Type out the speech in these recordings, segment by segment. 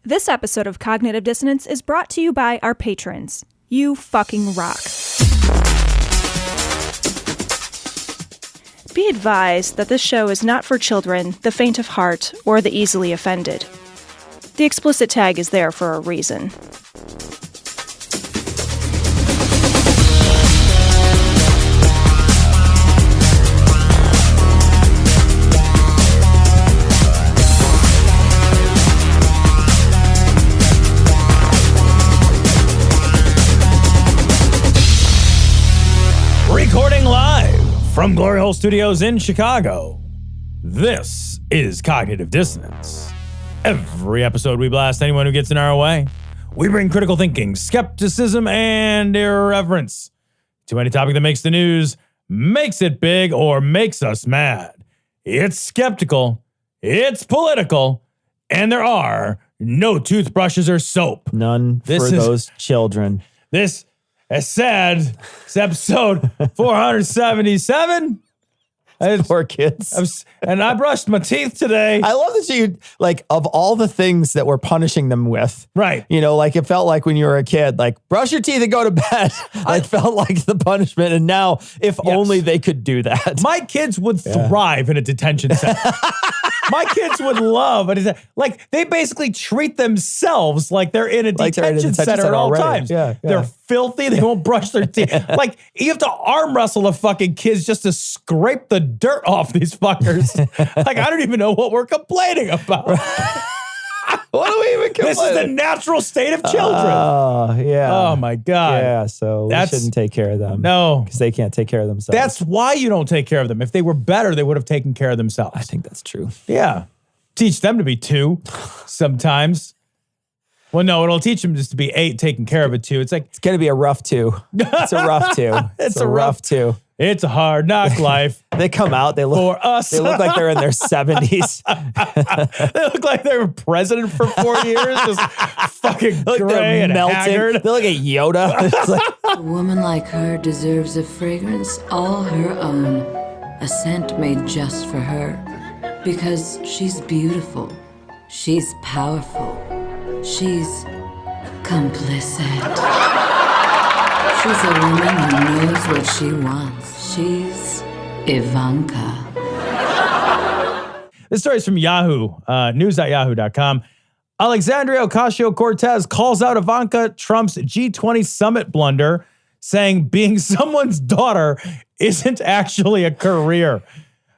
This episode of Cognitive Dissonance is brought to you by our patrons. You fucking rock. Be advised that this show is not for children, the faint of heart, or the easily offended. The explicit tag is there for a reason. Recording live from Glory Hole Studios in Chicago, this is Cognitive Dissonance. Every episode we blast anyone who gets in our way. We bring critical thinking, skepticism, and irreverence to any topic that makes the news, makes it big, or makes us mad. It's skeptical, it's political, and there are no toothbrushes or soap. None for those children. This is sad. It's episode 477. Poor kids. And I brushed my teeth today. I love that you, like, of all the things that we're punishing them with. Right. You know, like, it felt like when you were a kid, like, brush your teeth and go to bed. It felt like the punishment. And now, if only they could do that. My kids would thrive in a detention center. My kids would love it. Like, they basically treat themselves like they're in a detention center at all times. Yeah. They're filthy. They won't brush their teeth. Like, you have to arm wrestle the fucking kids just to scrape the dirt off these fuckers. Like, I don't even know what we're complaining about. What do we even complain? This is the natural state of children. Oh, yeah. Oh, my God. Yeah, so we shouldn't take care of them. No. Because they can't take care of themselves. That's why you don't take care of them. If they were better, they would have taken care of themselves. I think that's true. Yeah. Teach them to be 2 sometimes. Well, no, it'll teach them just to be 8 taking care of it too. It's like, it's going to be a rough 2. It's a rough 2. It's a rough 2. It's a hard knock life. They come out, they look for us. They look like they're in their 70s. They look like they were president for 4 years, just fucking like gray and haggard. They look at Yoda. It's like, a woman like her deserves a fragrance all her own, a scent made just for her, because she's beautiful, she's powerful, she's complicit. She's a woman who knows what she wants. She's Ivanka. This story is from Yahoo, news.yahoo.com. Alexandria Ocasio-Cortez calls out Ivanka Trump's G20 summit blunder, saying being someone's daughter isn't actually a career.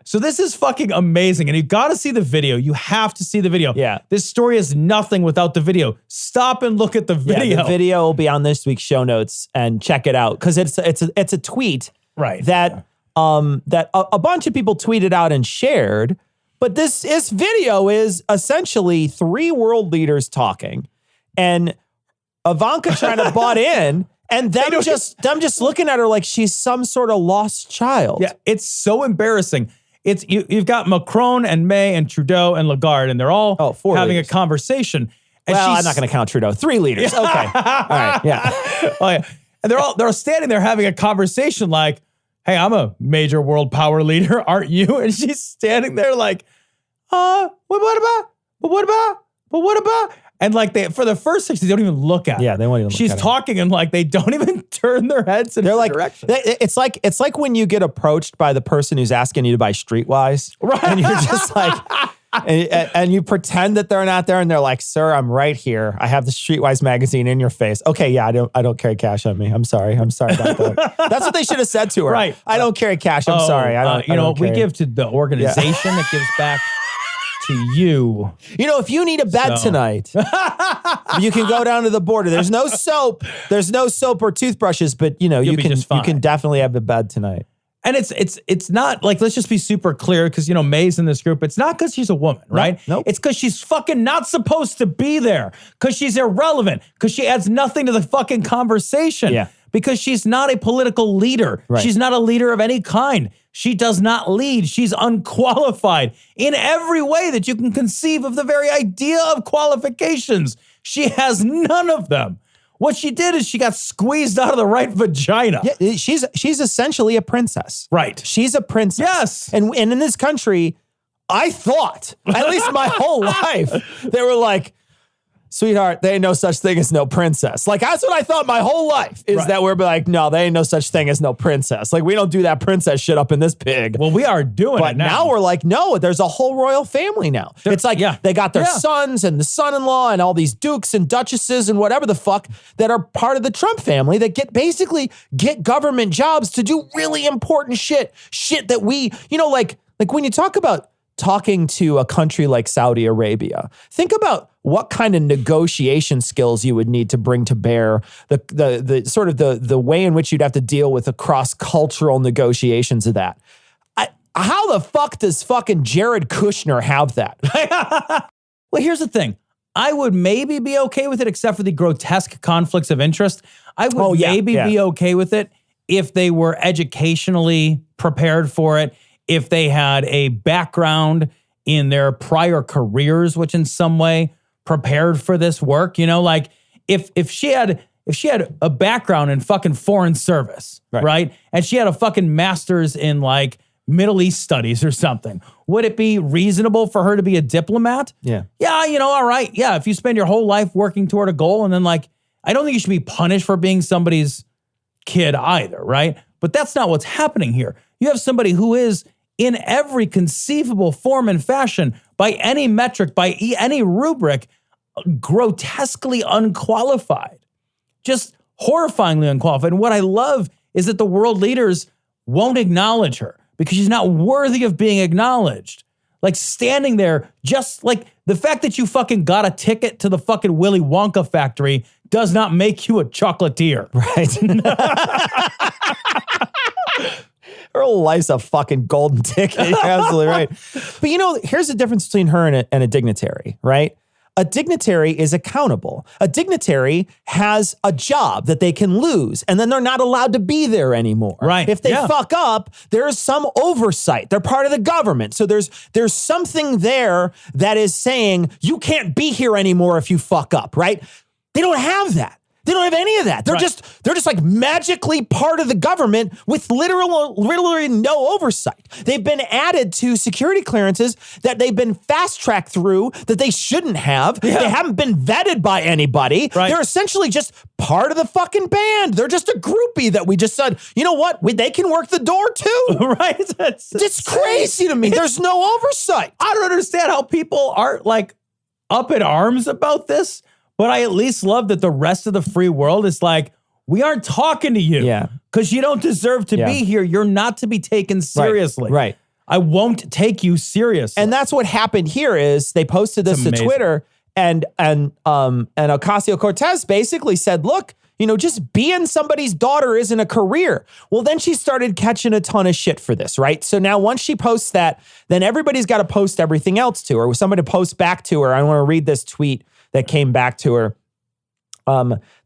So this is fucking amazing. And you got to see the video. You have to see the video. Yeah. This story is nothing without the video. Stop and look at the video. Yeah, the video will be on this week's show notes and check it out. Because it's a tweet that a bunch of people tweeted out and shared. But this video is essentially 3 world leaders talking. And Ivanka trying to butt in. And them just looking at her like she's some sort of lost child. Yeah, it's so embarrassing. It's you've got Macron and May and Trudeau and Lagarde, and they're all having a conversation. And well, I'm not going to count Trudeau. 3 leaders. Okay. All right. Yeah. Oh, yeah. And they're all standing there having a conversation like, hey, I'm a major world power leader, aren't you? And she's standing there like, what about? And like for the first 6, they don't even look at her. Yeah, they won't even look at her. She's talking and like they don't even turn their heads in her direction. It's like when you get approached by the person who's asking you to buy Streetwise. Right. And you're just like, and you pretend that they're not there and they're like, sir, I'm right here. I have the Streetwise magazine in your face. Okay, yeah, I don't carry cash on me. I'm sorry about that. That's what they should have said to her. Right. I don't carry cash. I'm sorry. I don't we give to the organization that gives back to you. You know, if you need a bed tonight, you can go down to the border. There's no soap. There's no soap or toothbrushes, but you know, you can definitely have a bed tonight. And it's not like, let's just be super clear, because you know May's in this group. It's not because she's a woman, right? Nope. It's because she's fucking not supposed to be there. Because she's irrelevant. Because she adds nothing to the fucking conversation. Yeah. Because she's not a political leader. Right. She's not a leader of any kind. She does not lead. She's unqualified in every way that you can conceive of the very idea of qualifications. She has none of them. What she did is she got squeezed out of the right vagina. Yeah, she's essentially a princess. Right. She's a princess. Yes. And in this country, I thought, at least my whole life, they were like, sweetheart, there ain't no such thing as no princess. Like, that's what I thought my whole life, is that we're like, no, there ain't no such thing as no princess. Like, we don't do that princess shit up in this pig. Well, we are doing but it now. Now we're like, no, there's a whole royal family now. It's like they got their sons and the son-in-law and all these dukes and duchesses and whatever the fuck that are part of the Trump family that get government jobs to do really important shit that we, like when you talk about talking to a country like Saudi Arabia, think about what kind of negotiation skills you would need to bring to bear, the sort of the way in which you'd have to deal with the cross-cultural negotiations of that. How the fuck does fucking Jared Kushner have that? Well, here's the thing. I would maybe be okay with it, except for the grotesque conflicts of interest. I would be okay with it if they were educationally prepared for it, if they had a background in their prior careers, which in some way prepared for this work. Like if she had a background in fucking foreign service, right? And she had a fucking master's in like Middle East studies or something, would it be reasonable for her to be a diplomat? Yeah. Yeah, all right. Yeah, if you spend your whole life working toward a goal and then like, I don't think you should be punished for being somebody's kid either, right? But that's not what's happening here. You have somebody who is in every conceivable form and fashion, by any metric, by any rubric, grotesquely unqualified, just horrifyingly unqualified. And what I love is that the world leaders won't acknowledge her because she's not worthy of being acknowledged. Like standing there, just like the fact that you fucking got a ticket to the fucking Willy Wonka factory does not make you a chocolatier. Right. Her life's a fucking golden ticket. You're absolutely right. But here's the difference between her and a dignitary, right? A dignitary is accountable. A dignitary has a job that they can lose, and then they're not allowed to be there anymore. Right. If they fuck up, there's some oversight. They're part of the government. So there's something there that is saying you can't be here anymore if you fuck up, right? They don't have that. They don't have any of that. They're just like magically part of the government with literally no oversight. They've been added to security clearances that they've been fast-tracked through that they shouldn't have. Yeah. They haven't been vetted by anybody. Right. They're essentially just part of the fucking band. They're just a groupie that we just said, you know what? They can work the door too. Right? It's crazy to me. There's no oversight. I don't understand how people aren't like up in arms about this. But I at least love that the rest of the free world is like, we aren't talking to you. Yeah. Because you don't deserve to be here. You're not to be taken seriously. Right. I won't take you seriously. And that's what happened here is they posted this to Twitter and OcasioCortez basically said, look, just being somebody's daughter isn't a career. Well, then she started catching a ton of shit for this, right? So now once she posts that, then everybody's got to post everything else to her. Somebody posts back to her. I want to read this tweet that came back to her.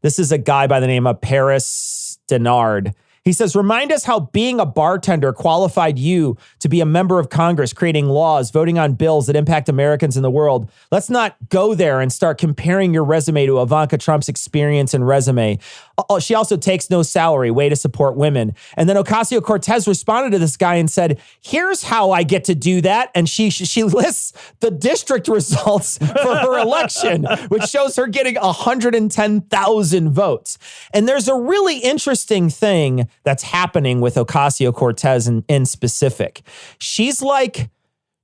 This is a guy by the name of Paris Denard. He says, remind us how being a bartender qualified you to be a member of Congress, creating laws, voting on bills that impact Americans in the world. Let's not go there and start comparing your resume to Ivanka Trump's experience and resume. She also takes no salary, way to support women. And then Ocasio-Cortez responded to this guy and said, here's how I get to do that. And she lists the district results for her election, which shows her getting 110,000 votes. And there's a really interesting thing that's happening with Ocasio-Cortez in specific. She's like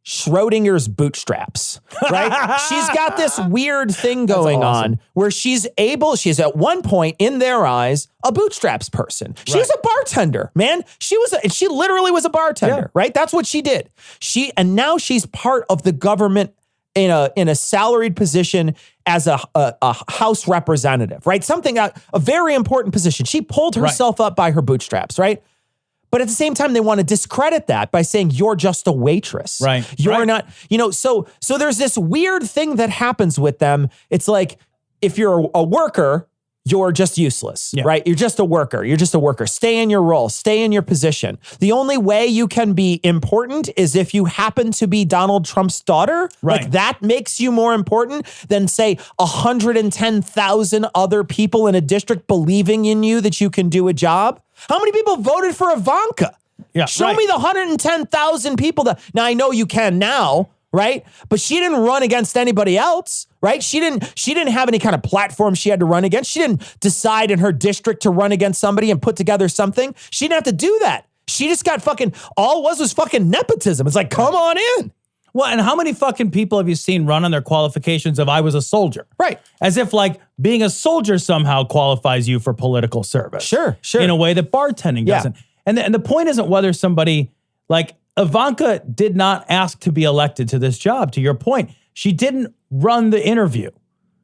Schrodinger's bootstraps, right? She's got this weird thing going on where she's at one point in their eyes, a bootstraps person. She's a bartender, man. She literally was a bartender, right? That's what she did. And now she's part of the government in a salaried position as a House representative, right? A very important position. She pulled herself up by her bootstraps, right? But at the same time, they want to discredit that by saying you're just a waitress. Right. You're not, so there's this weird thing that happens with them. It's like, if you're a worker, you're just useless, right? You're just a worker. You're just a worker. Stay in your role. Stay in your position. The only way you can be important is if you happen to be Donald Trump's daughter. Right. Like that makes you more important than, say, 110,000 other people in a district believing in you that you can do a job. How many people voted for Ivanka? Yeah, Show me the 110,000 people now I know you can now, right? But she didn't run against anybody else, right? She didn't have any kind of platform she had to run against. She didn't decide in her district to run against somebody and put together something. She didn't have to do that. She just got all it was fucking nepotism. It's like, come on in. Well, and how many fucking people have you seen run on their qualifications of I was a soldier? Right. As if like being a soldier somehow qualifies you for political service. Sure. In a way that bartending doesn't. And the point isn't whether somebody, like Ivanka did not ask to be elected to this job, to your point. She didn't run the interview.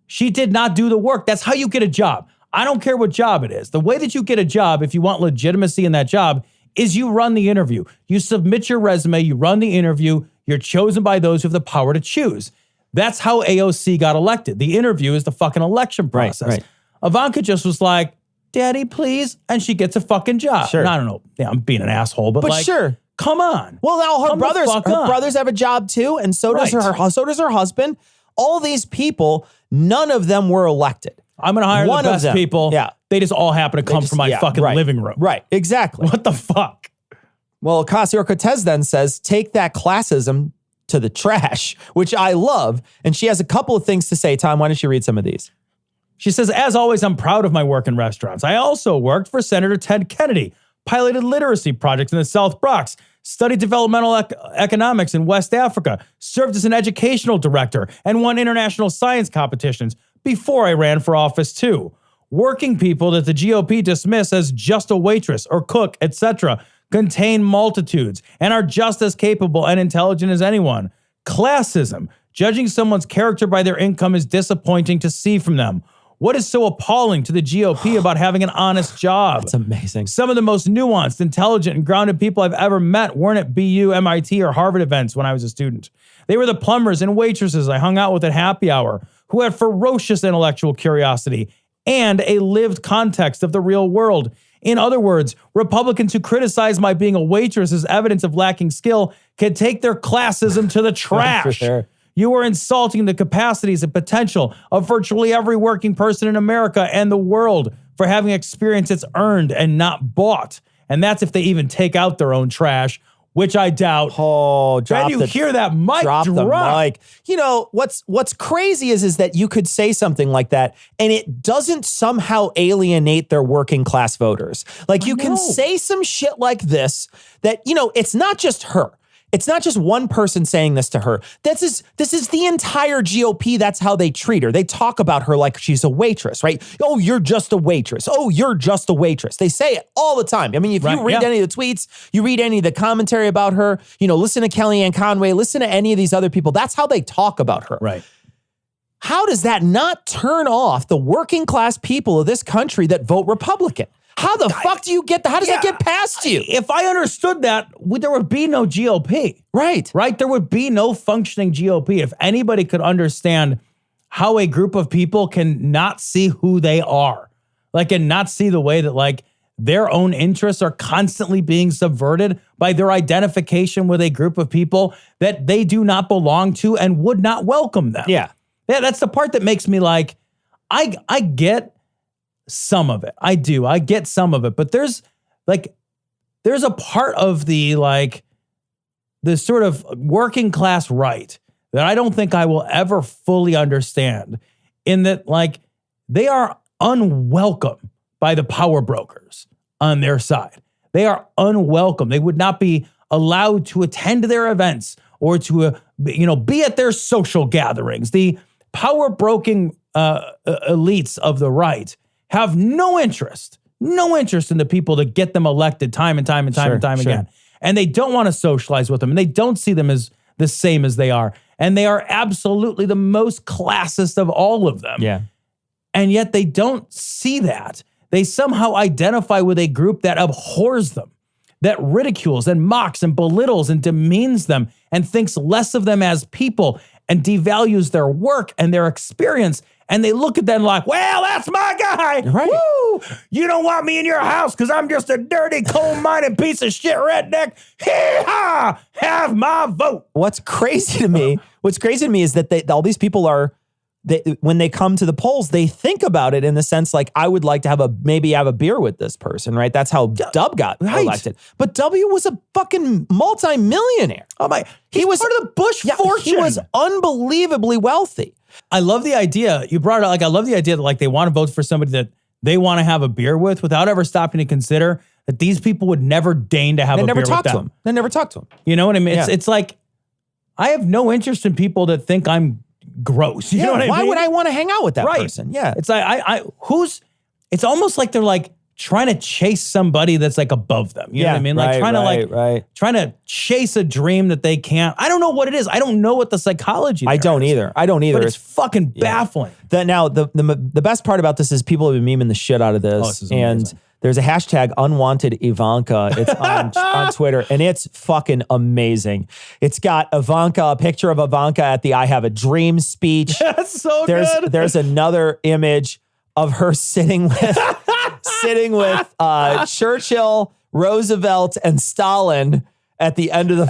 She did not do the work. That's how you get a job. I don't care what job it is. The way that you get a job, if you want legitimacy in that job, is you run the interview. You submit your resume, you run the interview, you're chosen by those who have the power to choose. That's how AOC got elected. The interview is the fucking election process. Right. Ivanka just was like, Daddy, please. And she gets a fucking job. Sure. And I don't know. Yeah, I'm being an asshole, but like, sure. Come on. Well, now her brothers have a job too, and so does her husband. All these people, none of them were elected. I'm going to hire the best people. Yeah. They just all happen to come from my fucking living room. Right. Exactly. What the fuck? Well, OcasioCortez then says, take that classism to the trash, which I love. And she has a couple of things to say. Tom, why don't you read some of these? She says, as always, I'm proud of my work in restaurants. I also worked for Senator Ted Kennedy, piloted literacy projects in the South Bronx, studied developmental economics in West Africa, served as an educational director, and won international science competitions before I ran for office too. Working people that the GOP dismiss as just a waitress or cook, etc., contain multitudes and are just as capable and intelligent as anyone. Classism. Judging someone's character by their income is disappointing to see from them. What is so appalling to the GOP about having an honest job? That's amazing. Some of the most nuanced, intelligent, and grounded people I've ever met weren't at BU, MIT, or Harvard events when I was a student. They were the plumbers and waitresses I hung out with at happy hour, who had ferocious intellectual curiosity and a lived context of the real world. In other words, Republicans who criticize my being a waitress as evidence of lacking skill can take their classism to the trash. For sure. You are insulting the capacities and potential of virtually every working person in America and the world for having experience that's earned and not bought. And that's if they even take out their own trash, which I doubt. Oh, hear that mic drop? The mic. You know, what's crazy is that you could say something like that and it doesn't somehow alienate their working class voters. Like you can say some shit like this that, you know, it's not just her. It's not just one person saying this to her. This is the entire GOP. That's how they treat her. They talk about her like she's a waitress, right? Oh, you're just a waitress. Oh, you're just a waitress. They say it all the time. I mean, if you read any of the tweets, you read any of the commentary about her, you know, listen to Kellyanne Conway, listen to any of these other people. That's how they talk about her. Right. How does that not turn off the working class people of this country that vote Republican? How the fuck do you get that? How does that get past you? If I understood that, there would be no GOP. Right. Right? There would be no functioning GOP. If anybody could understand how a group of people can not see who they are, like, and not see the way that, like, their own interests are constantly being subverted by their identification with a group of people that they do not belong to and would not welcome them. Yeah. That's the part that makes me like, I get some of it. I do. I get some of it. But there's a part of the sort of working class right that I don't think I will ever fully understand, in that, like, they are unwelcome by the power brokers on their side. They are unwelcome. They would not be allowed to attend their events or to, be at their social gatherings. The power broking elites of the right have no interest in the people that get them elected time and time again. And they don't want to socialize with them. And they don't see them as the same as they are. And they are absolutely the most classist of all of them. Yeah. And yet they don't see that. They somehow identify with a group that abhors them, that ridicules and mocks and belittles and demeans them and thinks less of them as people and devalues their work and their experience. And they look at them like, well, that's my guy. Right. Woo! You don't want me in your house because I'm just a dirty, coal-mining piece of shit redneck. Hee-haw! Have my vote. What's crazy to me is that all these people are when they come to the polls, they think about it in the sense like, I would like to maybe have a beer with this person, right? That's how Dub got elected. But W was a fucking multi-millionaire. Oh my, he was part of the Bush fortune. He was unbelievably wealthy. I love the idea. You brought it up. Like, I love the idea that like they want to vote for somebody that they want to have a beer with without ever stopping to consider that these people would never deign to have a beer with them. They never talk to him. You know what I mean? Yeah. It's like, I have no interest in people that think I'm gross. You know what I mean? Why would I want to hang out with that person? Yeah. It's like, it's almost like they're like trying to chase somebody that's like above them. You know what I mean? Like trying to chase a dream that they can't. I don't know what it is. I don't know what the psychology I don't either. But it's fucking baffling. Now, the best part about this is people have been memeing the shit out of this. This is amazing. There's a hashtag Unwanted Ivanka. It's on Twitter, and it's fucking amazing. It's got a picture of Ivanka at the I Have a Dream speech. That's so good. There's another image of her sitting with Churchill, Roosevelt, and Stalin at the end of the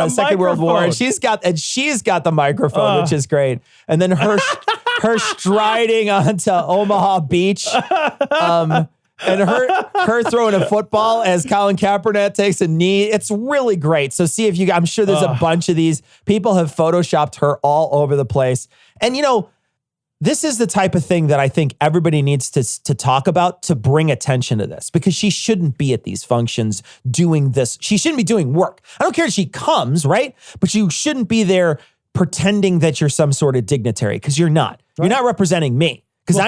Second World War. And she's got the microphone, which is great. And then her striding onto Omaha Beach. And her throwing a football as Colin Kaepernick takes a knee. It's really great. So see if I'm sure there's a bunch of these. People have photoshopped her all over the place. And this is the type of thing that I think everybody needs to talk about to bring attention to this, because she shouldn't be at these functions doing this. She shouldn't be doing work. I don't care if she comes, right? But you shouldn't be there pretending that you're some sort of dignitary, because you're not. Right. You're not representing me. Because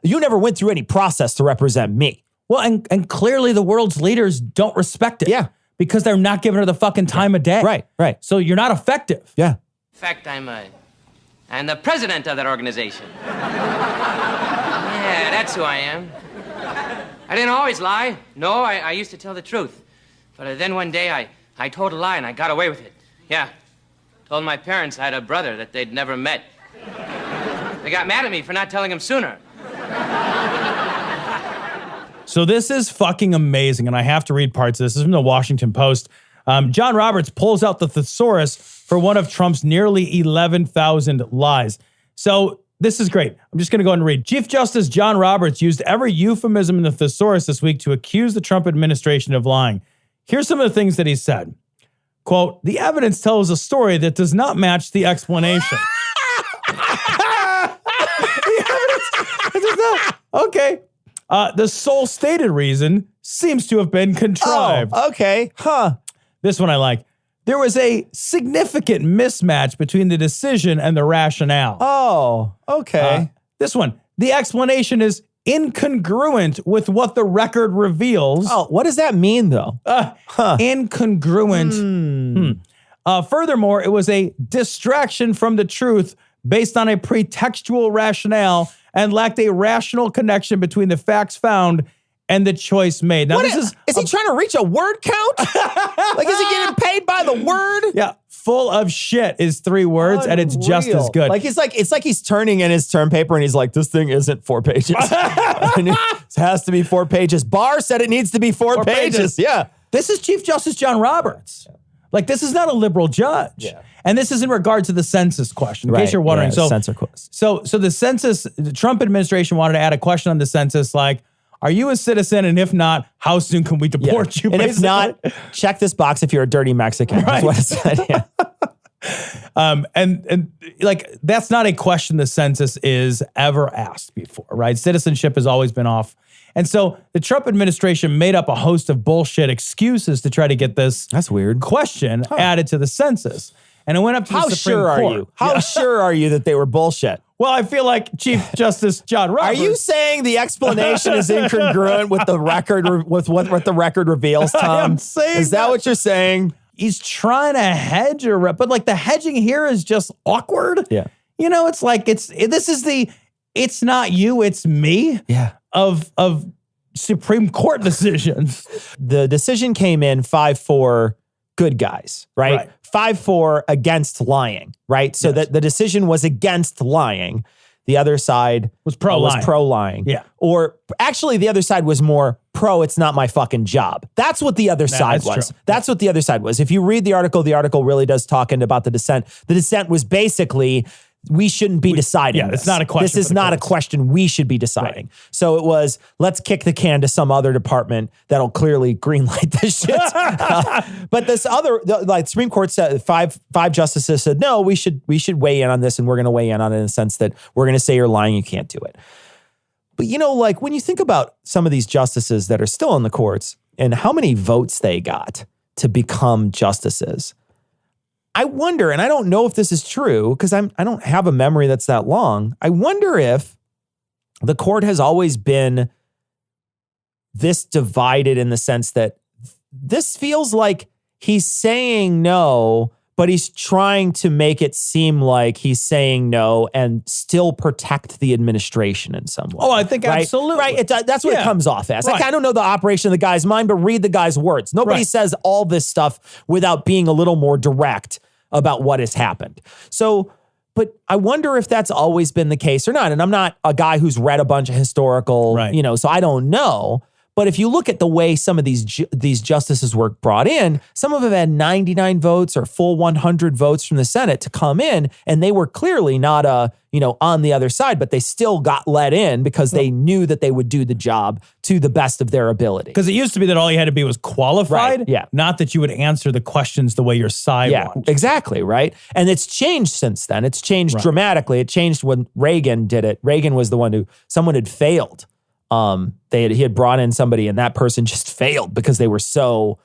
you never went through any process to represent me. Well, and clearly the world's leaders don't respect it. Yeah. Because they're not giving her the fucking time of day. Right. So you're not effective. Yeah. In fact, I'm the president of that organization. Yeah, that's who I am. I didn't always lie. No, I used to tell the truth. But then one day I told a lie and I got away with it. Yeah. Told my parents I had a brother that they'd never met. They got mad at me for not telling them sooner. So this is fucking amazing, and I have to read parts of this. This is from the Washington Post. John Roberts pulls out the thesaurus for one of Trump's nearly 11,000 lies. So this is great. I'm just going to go ahead and read. Chief Justice John Roberts used every euphemism in the thesaurus this week to accuse the Trump administration of lying. Here's some of the things that he said. Quote, "The evidence tells a story that does not match the explanation." Okay. The sole stated reason seems to have been contrived. Oh, okay. Huh. This one I like. There was a significant mismatch between the decision and the rationale. Oh, okay. This one. The explanation is incongruent with what the record reveals. Oh, what does that mean, though? Incongruent. Furthermore, it was a distraction from the truth based on a pretextual rationale and lacked a rational connection between the facts found and the choice made. Now, is he trying to reach a word count? Like, is he getting paid by the word? Yeah. Full of shit is 3 words, and it's just as good. Like, it's like he's turning in his term paper and he's like, this thing isn't 4 pages. It has to be 4 pages. Barr said it needs to be 4 pages. Yeah. This is Chief Justice John Roberts. Like, this is not a liberal judge. Yeah. And this is in regard to the census question, in case you're wondering. So the census, the Trump administration wanted to add a question on the census, like, are you a citizen? And if not, how soon can we deport you? And if not, check this box if you're a dirty Mexican. Right. That's what it said. Yeah. And like, that's not a question the census is ever asked before, right? Citizenship has always been off. And so the Trump administration made up a host of bullshit excuses to try to get this question added to the census. And it went up to the Supreme Court. How sure are you that they were bullshit? Well, I feel like Chief Justice John Roberts. Are you saying the explanation is incongruent with the record, with what the record reveals, Tom? I am saying is that what you're saying? He's trying to hedge, but like the hedging here is just awkward. Yeah. You know, it's like it's not you, it's me. Yeah. Of Supreme Court decisions. The decision came in 5-4 good guys, right? 5-4 against lying, right? So that the decision was against lying. The other side was pro-lying. Yeah. Or actually the other side was more pro, it's not my fucking job. That's what the other side was. True. That's what the other side was. If you read the article really does talk about the dissent. The dissent was basically we shouldn't be deciding. Yeah, it's not a question. This is not a question we should be deciding. Right. So it was, let's kick the can to some other department that'll clearly greenlight this shit. But this other, like Supreme Court said, five justices said, no, we should weigh in on this, and we're going to weigh in on it in the sense that we're going to say you're lying, you can't do it. But like when you think about some of these justices that are still in the courts and how many votes they got to become justices, I wonder, and I don't know if this is true because I don't have a memory that's that long. I wonder if the court has always been this divided in the sense that this feels like he's saying no, but he's trying to make it seem like he's saying no and still protect the administration in some way. Oh, I think absolutely. Right. That's what it comes off as. Right. Like, I don't know the operation of the guy's mind, but read the guy's words. Nobody says all this stuff without being a little more direct about what has happened. So, but I wonder if that's always been the case or not. And I'm not a guy who's read a bunch of historical, so I don't know. But if you look at the way some of these justices were brought in, some of them had 99 votes or full 100 votes from the Senate to come in, and they were clearly not on the other side, but they still got let in because they knew that they would do the job to the best of their ability. Because it used to be that all you had to be was qualified, not that you would answer the questions the way your side wanted. Exactly, right? And it's changed since then. It's changed dramatically. It changed when Reagan did it. Reagan was the one who someone had failed. He had brought in somebody and that person just failed because they were so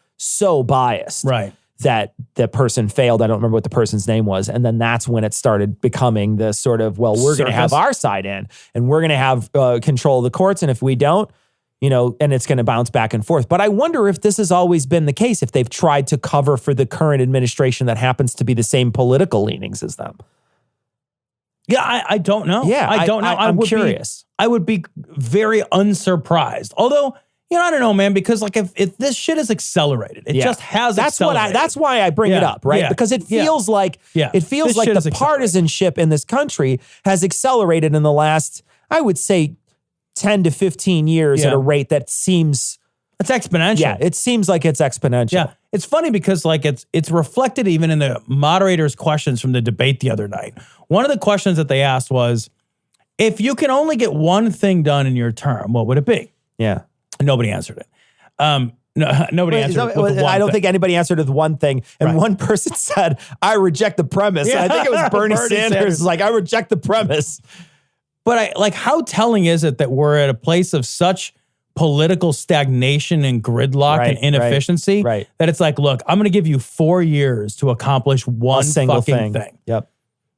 biased. Right. That the person failed. I don't remember what the person's name was. And then that's when it started becoming the sort of, well, we're going to have our side in and we're going to have control of the courts. And if we don't, and it's going to bounce back and forth. But I wonder if this has always been the case, if they've tried to cover for the current administration that happens to be the same political leanings as them. Yeah, I don't know. Yeah, I don't know. I'm curious. I would be very unsurprised. Although, I don't know, man, because like if this shit is accelerated, it just has accelerated. That's why I bring it up, right? Yeah. Because it feels like the partisanship in this country has accelerated in the last, I would say, 10 to 15 years at a rate that seems... It's exponential. Yeah, it seems like it's exponential. Yeah, it's funny because like it's reflected even in the moderator's questions from the debate the other night. One of the questions that they asked was, if you can only get one thing done in your term, what would it be? Yeah. And nobody answered it. Nobody answered it with the one I don't thing. think anybody answered with one thing. And one person said, I reject the premise. Yeah. And I think it was Bernie Sanders. Like, I reject the premise. But how telling is it that we're at a place of such political stagnation and gridlock and inefficiency that it's like, look, I'm going to give you 4 years to accomplish one single thing. Yep.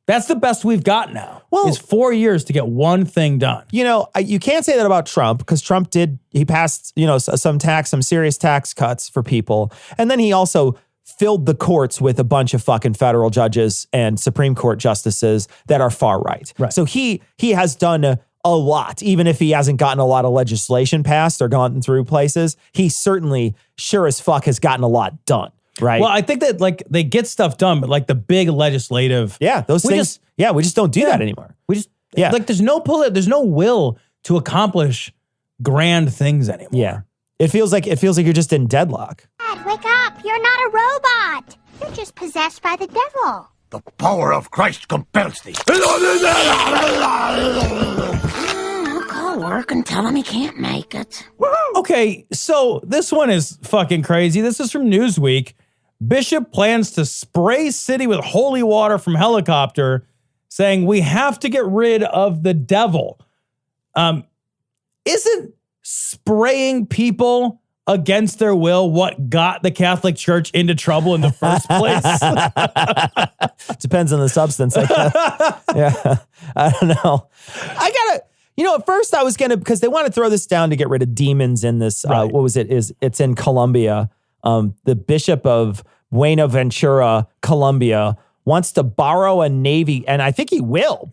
That's the best we've got now. Is 4 years to get one thing done. You can't say that about Trump because Trump he passed, some serious tax cuts for people. And then he also filled the courts with a bunch of fucking federal judges and Supreme Court justices that are far right. So he has done a lot, even if he hasn't gotten a lot of legislation passed or gone through places. He certainly sure as fuck has gotten a lot done. Right. Well, I think that like they get stuff done, but like the big legislative. Yeah. Those things. We just don't do that anymore. Like there's no will to accomplish grand things anymore. Yeah. It feels like you're just in deadlock. Dad, wake up. You're not a robot. You're just possessed by the devil. The power of Christ compels thee. I'll call work and tell him he can't make it. Okay, so this one is fucking crazy. This is from Newsweek. Bishop plans to spray city with holy water from helicopter, saying we have to get rid of the devil. Isn't spraying people against their will what got the Catholic Church into trouble in the first place? Depends on the substance, I guess. Yeah, I don't know. At first I was because they want to throw this down to get rid of demons in this, what was it? It's in Colombia. The Bishop of Buenaventura, Colombia, wants to borrow a Navy, and I think he will.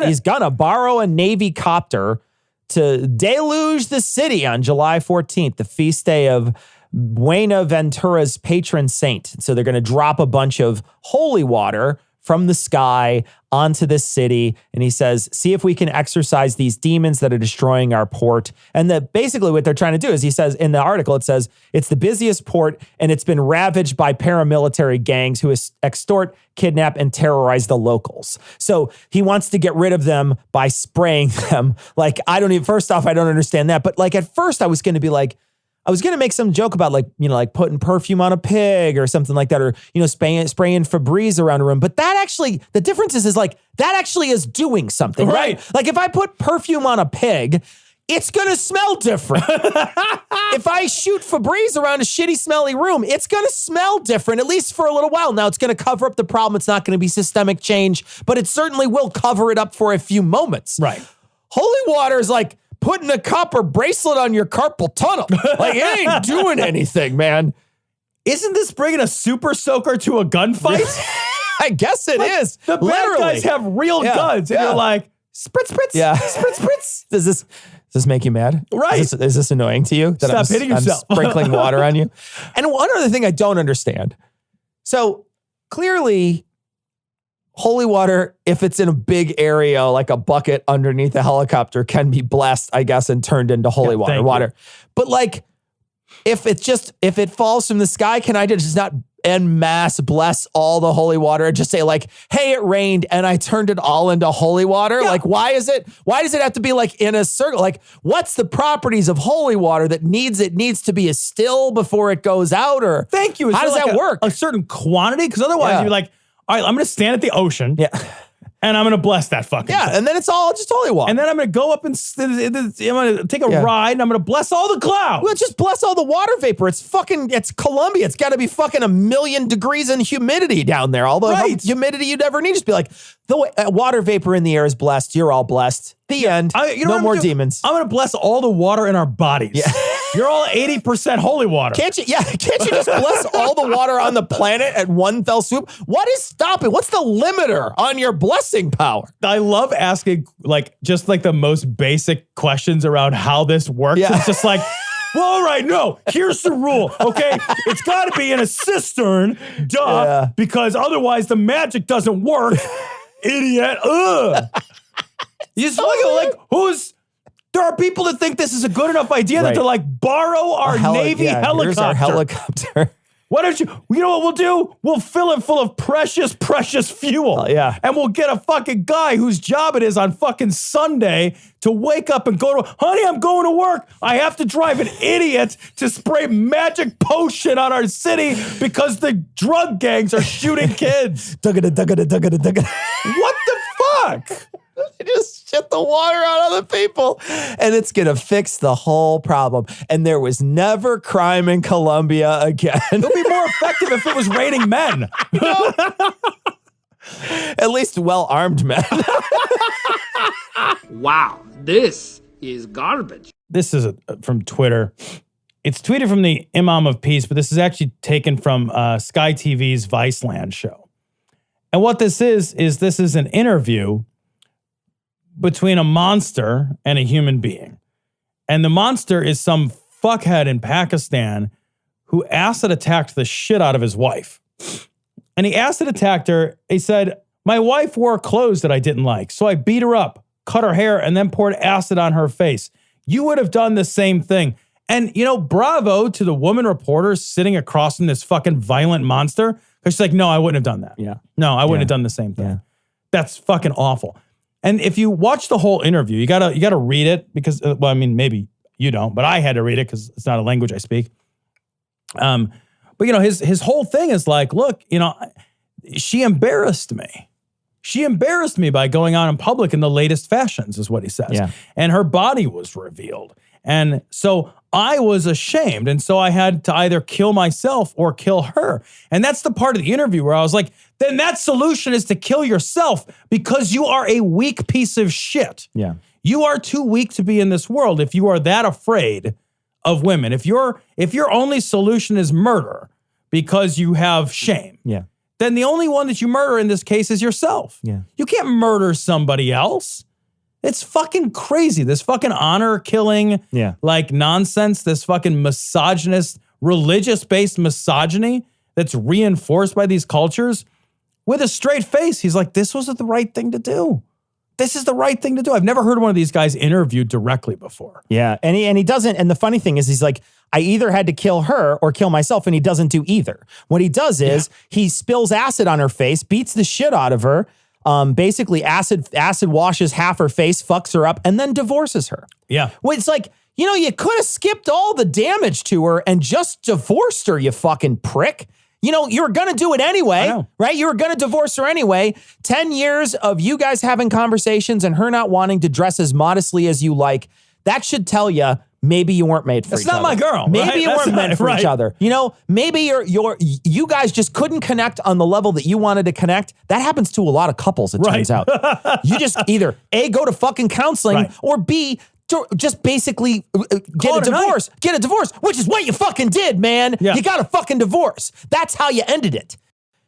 He's gonna borrow a Navy copter to deluge the city on July 14th, the feast day of Buenaventura's patron saint. So they're going to drop a bunch of holy water from the sky onto this city. And he says, see if we can exorcise these demons that are destroying our port. And basically what they're trying to do is, he says in the article, it says, it's the busiest port and it's been ravaged by paramilitary gangs who extort, kidnap, and terrorize the locals. So he wants to get rid of them by spraying them. Like, first off, I don't understand that. But like, at first I was going to make some joke about like putting perfume on a pig or something like that, or, spraying Febreze around a room. But that actually, the difference is like, that actually is doing something, right? Like if I put perfume on a pig, it's going to smell different. If I shoot Febreze around a shitty, smelly room, it's going to smell different, at least for a little while. Now, it's going to cover up the problem. It's not going to be systemic change, but it certainly will cover it up for a few moments. Right. Holy water is like putting a copper bracelet on your carpal tunnel. Like, it ain't doing anything, man. Isn't this bringing a super soaker to a gunfight? I guess it is. The bad guys have real guns, and you're like, spritz, spritz, spritz, spritz. Does this make you mad? Right. Is this annoying to you? Stop hitting yourself. I'm sprinkling water on you. And one other thing I don't understand. So clearly, holy water, if it's in a big area, like a bucket underneath a helicopter, can be blessed, I guess, and turned into holy water. But like, if it falls from the sky, can I just not en masse bless all the holy water and just say like, hey, it rained and I turned it all into holy water? Yeah. Like, why does it have to be like in a circle? Like, what's the properties of holy water that needs to be a still before it goes out? Or thank you. How does that work? A certain quantity? Because otherwise you'd be like, all right, I'm going to stand at the ocean. Yeah. And I'm going to bless that fucking thing. And then it's all just holy water. And then I'm going to go up and I'm going to take a ride and I'm going to bless all the clouds. Well, just bless all the water vapor. It's Colombia. It's got to be fucking 1,000,000 degrees in humidity down there. All the humidity you'd ever need. Just be like, the water vapor in the air is blessed. You're all blessed. The end. No more demons. I'm going to bless all the water in our bodies. Yeah. You're all 80% holy water. Can't you just bless all the water on the planet at one fell swoop? What is stopping? What's the limiter on your blessing power? I love asking just the most basic questions around how this works. Yeah. It's just like, well, all right, no, here's the rule, okay? It's got to be in a cistern, because otherwise the magic doesn't work, idiot. Ugh. You just look at there are people that think this is a good enough idea that they're borrow our Navy helicopter. Here's our helicopter. Why don't you know what we'll do? We'll fill it full of precious, precious fuel. And we'll get a fucking guy whose job it is on fucking Sunday to wake up and go to, honey, I'm going to work. I have to drive an idiot to spray magic potion on our city because the drug gangs are shooting kids. What the fuck? Just shit the water on other people and it's going to fix the whole problem. And there was never crime in Colombia again. It would be more effective if it was raining men. At least well-armed men. Wow, this is garbage. This is from Twitter. It's tweeted from the Imam of Peace, but this is actually taken from Sky TV's Viceland show. And what this is an interview between a monster and a human being. And the monster is some fuckhead in Pakistan who acid attacked the shit out of his wife. And he acid attacked her. He said, my wife wore clothes that I didn't like, so I beat her up, cut her hair, and then poured acid on her face. You would have done the same thing. And, bravo to the woman reporter sitting across from this fucking violent monster. Because she's like, no, I wouldn't have done that. Yeah. No, I wouldn't have done the same thing. Yeah. That's fucking awful. And if you watch the whole interview, you gotta read it because, maybe you don't, but I had to read it because it's not a language I speak. But his whole thing is like, look, she embarrassed me. She embarrassed me by going on in public in the latest fashions, is what he says. Yeah. And her body was revealed. And so I was ashamed. And so I had to either kill myself or kill her. And that's the part of the interview where I was like, then that solution is to kill yourself because you are a weak piece of shit. Yeah. You are too weak to be in this world if you are that afraid of women. If your only solution is murder because you have shame. Yeah. Then the only one that you murder in this case is yourself. Yeah. You can't murder somebody else. It's fucking crazy. This fucking honor killing, nonsense, this fucking misogynist, religious-based misogyny that's reinforced by these cultures. with a straight face. He's like, this was the right thing to do. This is the right thing to do. I've never heard one of these guys interviewed directly before. Yeah, and he doesn't, and the funny thing is he's like, I either had to kill her or kill myself, and he doesn't do either. What he does is he spills acid on her face, beats the shit out of her, basically acid washes half her face, fucks her up, and then divorces her. Yeah. Well, it's like, you know, you could have skipped all the damage to her and just divorced her, you fucking prick. You know, you were going to do it anyway, right? You were going to divorce her anyway. 10 years of you guys having conversations and her not wanting to dress as modestly as you like, that should tell you maybe you weren't made for each other. That's not my girl. Maybe you weren't meant for each other. You know, maybe you guys just couldn't connect on the level that you wanted to connect. That happens to a lot of couples, it turns out. You just either A, go to fucking counseling, or B, just basically get a divorce. Get a divorce, which is what you fucking did, man. Yeah. You got a fucking divorce. That's how you ended it.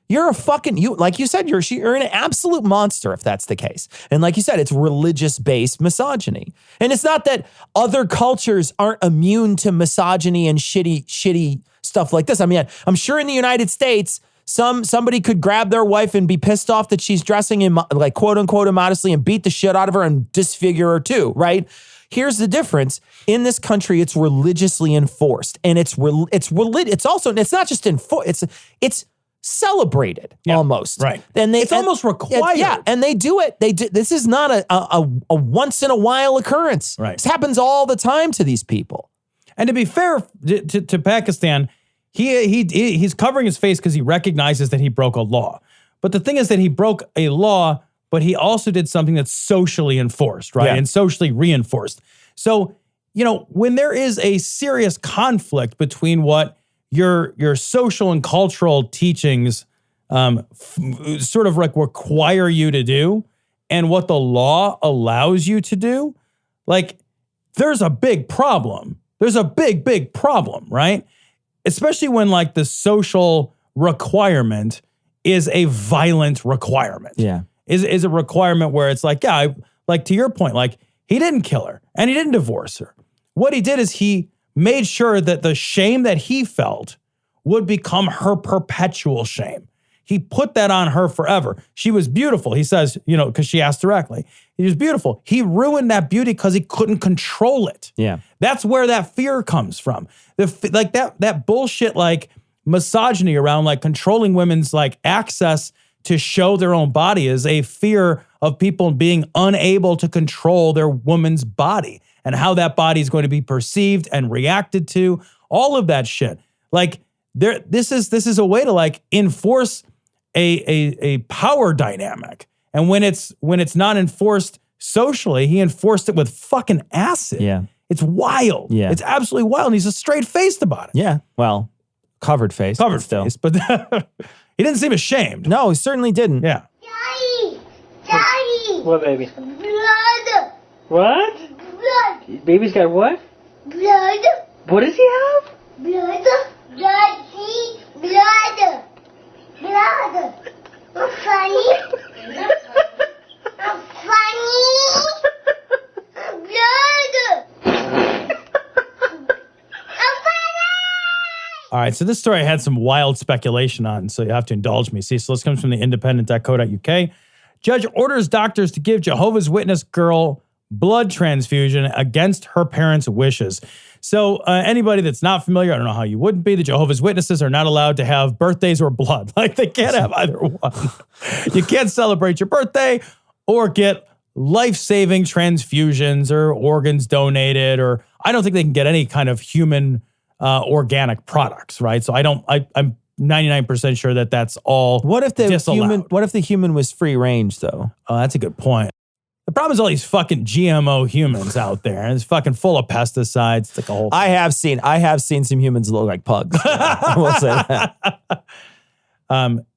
You're a fucking, like you said, you're an absolute monster if that's the case. And like you said, it's religious-based misogyny. And it's not that other cultures aren't immune to misogyny and shitty stuff like this. I mean, I'm sure in the United States, somebody could grab their wife and be pissed off that she's dressing in like quote unquote immodestly and beat the shit out of her and disfigure her too, right? Here's the difference. In this country, it's religiously enforced, and it's not just enforced. It's celebrated almost, right? And it's almost required. And they do it. This is not a once in a while occurrence. Right. This happens all the time to these people. And to be fair to Pakistan, he's covering his face because he recognizes that he broke a law. But the thing is that he broke a law, but he also did something that's socially enforced, right? Yeah. And socially reinforced. So, you know, when there is a serious conflict between what your social and cultural teachings sort of like require you to do and what the law allows you to do, like there's a big problem. There's a big problem, right? Especially when like the social requirement is a violent requirement. Yeah. Is a requirement where it's like, like to your point, like he didn't kill her and he didn't divorce her. What he did is he made sure that the shame that he felt would become her perpetual shame. He put that on her forever. She was beautiful. He says, you know, because she asked directly, he was beautiful. He ruined that beauty because he couldn't control it. Yeah. That's where that fear comes from. Like that bullshit, like misogyny around like controlling women's like access to show their own body is a fear of people being unable to control their woman's body and how that body is going to be perceived and reacted to, all of that shit. Like this is a way to like enforce a power dynamic. And when it's not enforced socially, he enforced it with fucking acid. Yeah. It's wild. Yeah. It's absolutely wild. And he's a straight-faced about it. Yeah. Well, covered face. Covered face, but he didn't seem ashamed. No, he certainly didn't. Yeah. Daddy! What, baby? Blood! What? Blood! Baby's got what? Blood! What does he have? Blood! Blood! See? Blood! Blood! I'm funny! I'm funny! I'm blood! I'm funny! All right, so this story had some wild speculation on, so you have to indulge me. See, so this comes from the independent.co.uk. Judge orders doctors to give Jehovah's Witness girl blood transfusion against her parents' wishes. So anybody that's not familiar, I don't know how you wouldn't be, the Jehovah's Witnesses are not allowed to have birthdays or blood. Like they can't have either one. You can't celebrate your birthday or get life-saving transfusions or organs donated, or I don't think they can get any kind of human organic products, right? So I'm 99% sure that that's all What if the disallowed. human was free range though? Oh, that's a good point. The problem is all these fucking GMO humans out there, and it's fucking full of pesticides. It's like a whole. I have seen some humans look like pugs. I will say that.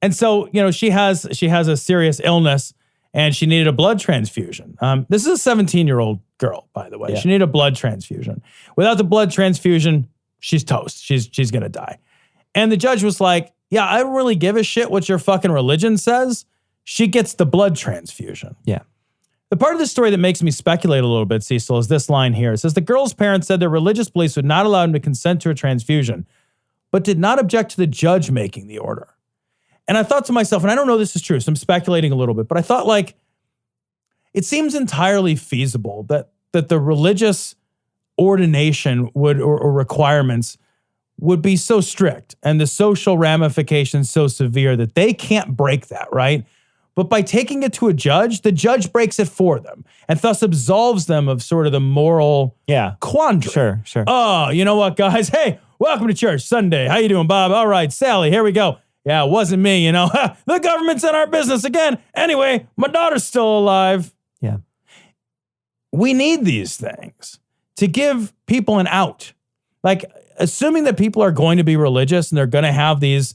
And so, you know, she has a serious illness, and she needed a blood transfusion. This is a 17-year-old girl, by the way. Yeah. She needed a blood transfusion. Without the blood transfusion, she's toast. She's gonna die. And the judge was like, "Yeah, I don't really give a shit what your fucking religion says. She gets the blood transfusion." Yeah. The part of the story that makes me speculate a little bit, Cecil, is this line here. It says, the girl's parents said their religious beliefs would not allow them to consent to a transfusion, but did not object to the judge making the order. And I thought to myself, and I don't know if this is true, so I'm speculating a little bit, but I thought like, it seems entirely feasible that the religious ordination would or requirements would be so strict and the social ramifications so severe that they can't break that, right? But by taking it to a judge, the judge breaks it for them and thus absolves them of sort of the moral quandary. Sure. Oh, you know what, guys? Hey, welcome to church Sunday. How you doing, Bob? All right, Sally, here we go. Yeah, it wasn't me, you know. The government's in our business again. Anyway, my daughter's still alive. Yeah. We need these things to give people an out. Like, assuming that people are going to be religious and they're going to have these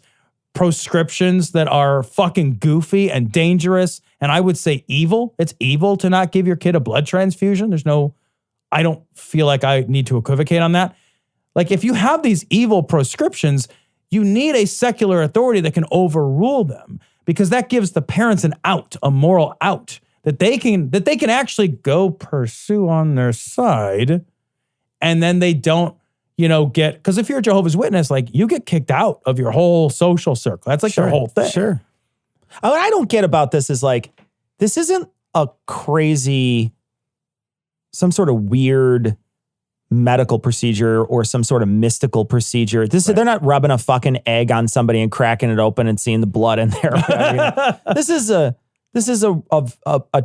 proscriptions that are fucking goofy and dangerous, and I would say evil. It's evil to not give your kid a blood transfusion. I don't feel like I need to equivocate on that. Like, if you have these evil proscriptions, you need a secular authority that can overrule them, because that gives the parents an out, a moral out that they can actually go pursue on their side, and then they don't, get, because if you're a Jehovah's Witness, like, you get kicked out of your whole social circle. That's like their whole thing. Sure. What I don't get about this is like, this isn't a crazy, some sort of weird medical procedure or some sort of mystical procedure. They're not rubbing a fucking egg on somebody and cracking it open and seeing the blood in there. This is a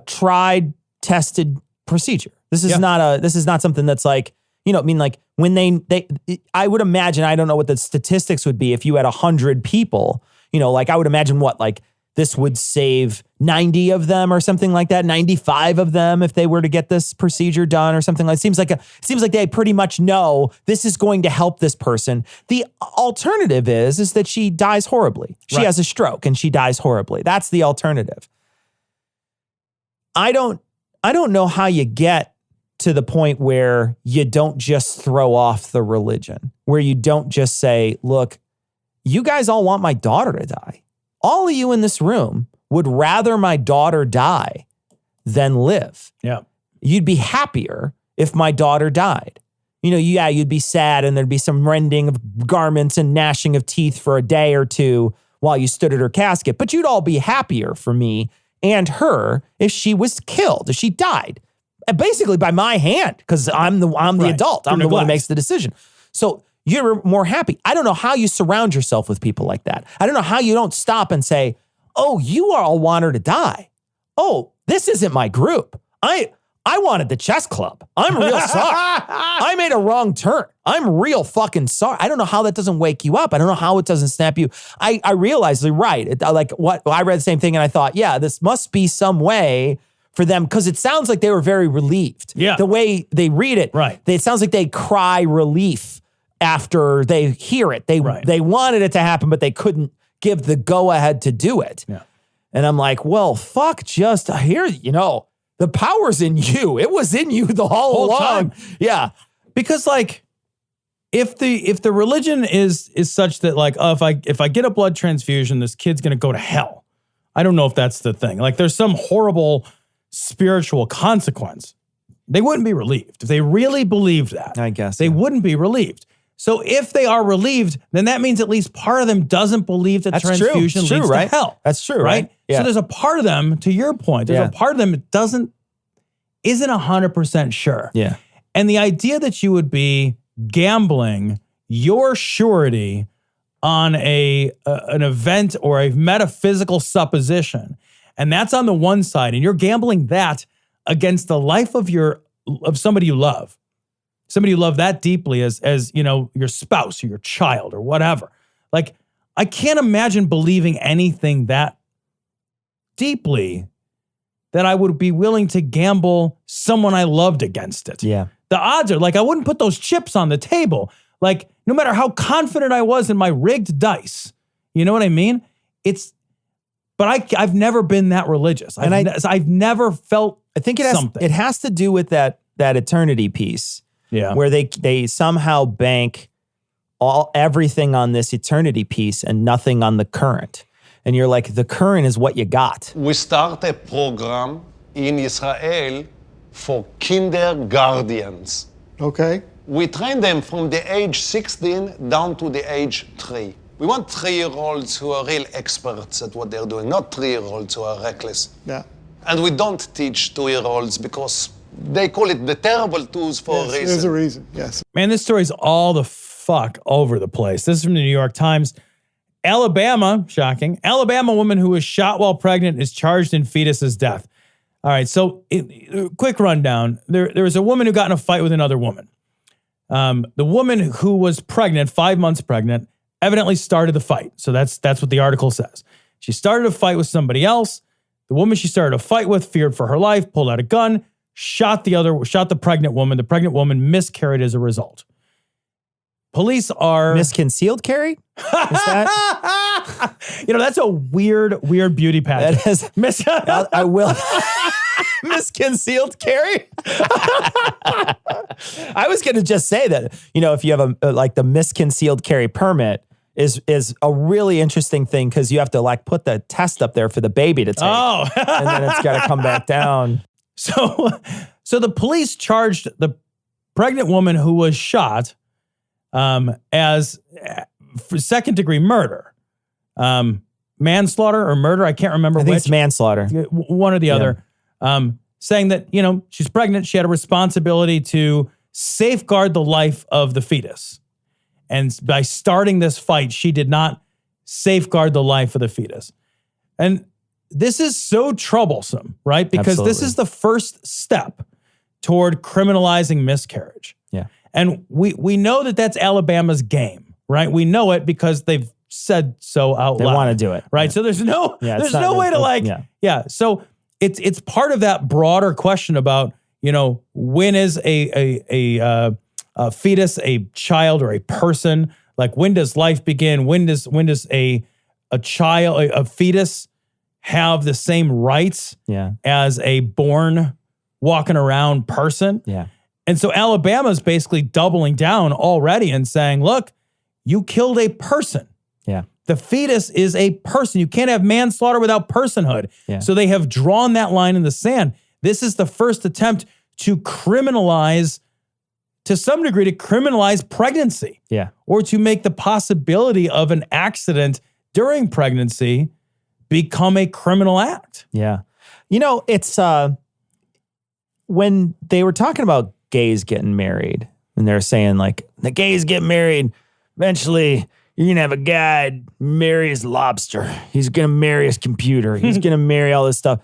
tried, tested procedure. This is not something that's like, like when they I would imagine, I don't know what the statistics would be if you had 100 people, like I would imagine this would save 90 of them or something like that, 95 of them if they were to get this procedure done or something like that. It seems like they pretty much know this is going to help this person. The alternative is that she dies horribly. She has a stroke and she dies horribly. That's the alternative. I don't know how you get to the point where you don't just throw off the religion, where you don't just say, look, you guys all want my daughter to die. All of you in this room would rather my daughter die than live. Yeah. You'd be happier if my daughter died. You'd be sad and there'd be some rending of garments and gnashing of teeth for a day or two while you stood at her casket. But you'd all be happier for me and her if she was killed, if she died. Basically by my hand, because I'm the adult. I'm the one who makes the decision. So you're more happy. I don't know how you surround yourself with people like that. I don't know how you don't stop and say, oh, you all want her to die. Oh, this isn't my group. I wanted the chess club. I'm real sorry. I made a wrong turn. I'm real fucking sorry. I don't know how that doesn't wake you up. I don't know how it doesn't snap you. I realized they're right. I read the same thing and I thought, yeah, this must be some way for them, because it sounds like they were very relieved. Yeah. The way they read it, right. It sounds like they cry relief after they hear it. They wanted it to happen, but they couldn't give the go-ahead to do it. Yeah. And I'm like, well, fuck, just here, the power's in you. It was in you the whole time. Yeah. Because like, if the religion is such that like, oh, if I get a blood transfusion, this kid's gonna go to hell. I don't know if that's the thing. Like, there's some horrible spiritual consequence. They wouldn't be relieved. If they really believed that, I guess they wouldn't be relieved. So if they are relieved, then that means at least part of them doesn't believe that transfusion leads to hell. That's true, right? Yeah. So there's a part of them, to your point, there's a part of them that isn't 100% sure. Yeah. And the idea that you would be gambling your surety on an event or a metaphysical supposition, and that's on the one side, and you're gambling that against the life of somebody you love. Somebody you love that deeply as your spouse or your child or whatever. Like, I can't imagine believing anything that deeply that I would be willing to gamble someone I loved against it. Yeah. The odds are, like, I wouldn't put those chips on the table. Like, no matter how confident I was in my rigged dice, you know what I mean? But I've never been that religious. I've never felt I think it has to do with that eternity piece. Yeah. Where they somehow bank everything on this eternity piece and nothing on the current. And you're like, the current is what you got. We start a program in Israel for kindergartens. Okay. We train them from the age 16 down to the age 3. We want 3-year-olds who are real experts at what they're doing, not 3-year-olds who are reckless. Yeah. And we don't teach 2-year-olds because they call it the terrible twos for a reason. There's a reason, yes. Man, this story's all the fuck over the place. This is from the New York Times. Alabama, shocking, Alabama woman who was shot while pregnant is charged in fetus's death. All right, so quick rundown. There was a woman who got in a fight with another woman. The woman who was pregnant, 5 months pregnant, evidently started the fight. So that's what the article says. She started a fight with somebody else. The woman she started a fight with feared for her life, pulled out a gun, shot the pregnant woman. The pregnant woman miscarried as a result. Police are misconcealed carry. Is that? That's a weird beauty pageant. That is. I will. Misconcealed carry. I was going to just say that, if you have the misconcealed carry permit is a really interesting thing because you have to put the test up there for the baby to take. Oh. And then it's got to come back down. So the police charged the pregnant woman who was shot as for second-degree murder, manslaughter or murder. I can't remember. I think it's manslaughter. One or the other. Saying that, she's pregnant. She had a responsibility to safeguard the life of the fetus. And by starting this fight, she did not safeguard the life of the fetus. And this is so troublesome, right? Because This is the first step toward criminalizing miscarriage. Yeah. And we know that that's Alabama's game, right? We know it because they've said so out loud. They want to do it. Right? Yeah. So there's no way to So it's part of that broader question about, when is a fetus a child or a person? Like, when does life begin? When does a child, a fetus have the same rights as a born walking around person? Yeah. And so Alabama's basically doubling down already and saying, look, you killed a person. Yeah. The fetus is a person. You can't have manslaughter without personhood. Yeah. So they have drawn that line in the sand. This is the first attempt to criminalize, to some degree, to criminalize pregnancy. Yeah. Or to make the possibility of an accident during pregnancy become a criminal act. Yeah. It's when they were talking about gays getting married, and they're saying the gays get married, eventually you're going to have a guy marry his lobster. He's going to marry his computer. He's going to marry all this stuff.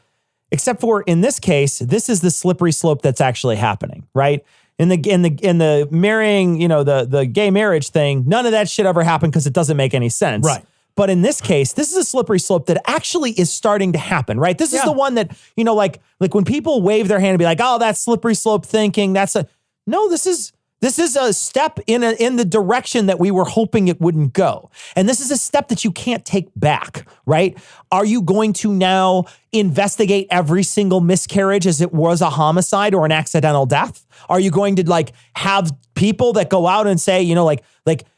Except for in this case, this is the slippery slope that's actually happening, right? In the marrying, the gay marriage thing, none of that shit ever happened because it doesn't make any sense. Right. But in this case, this is a slippery slope that actually is starting to happen, right? This is the one that, like when people wave their hand and be like, oh, that's slippery slope thinking. This is a step in the direction that we were hoping it wouldn't go. And this is a step that you can't take back, right? Are you going to now investigate every single miscarriage as it was a homicide or an accidental death? Are you going to have people that go out and say,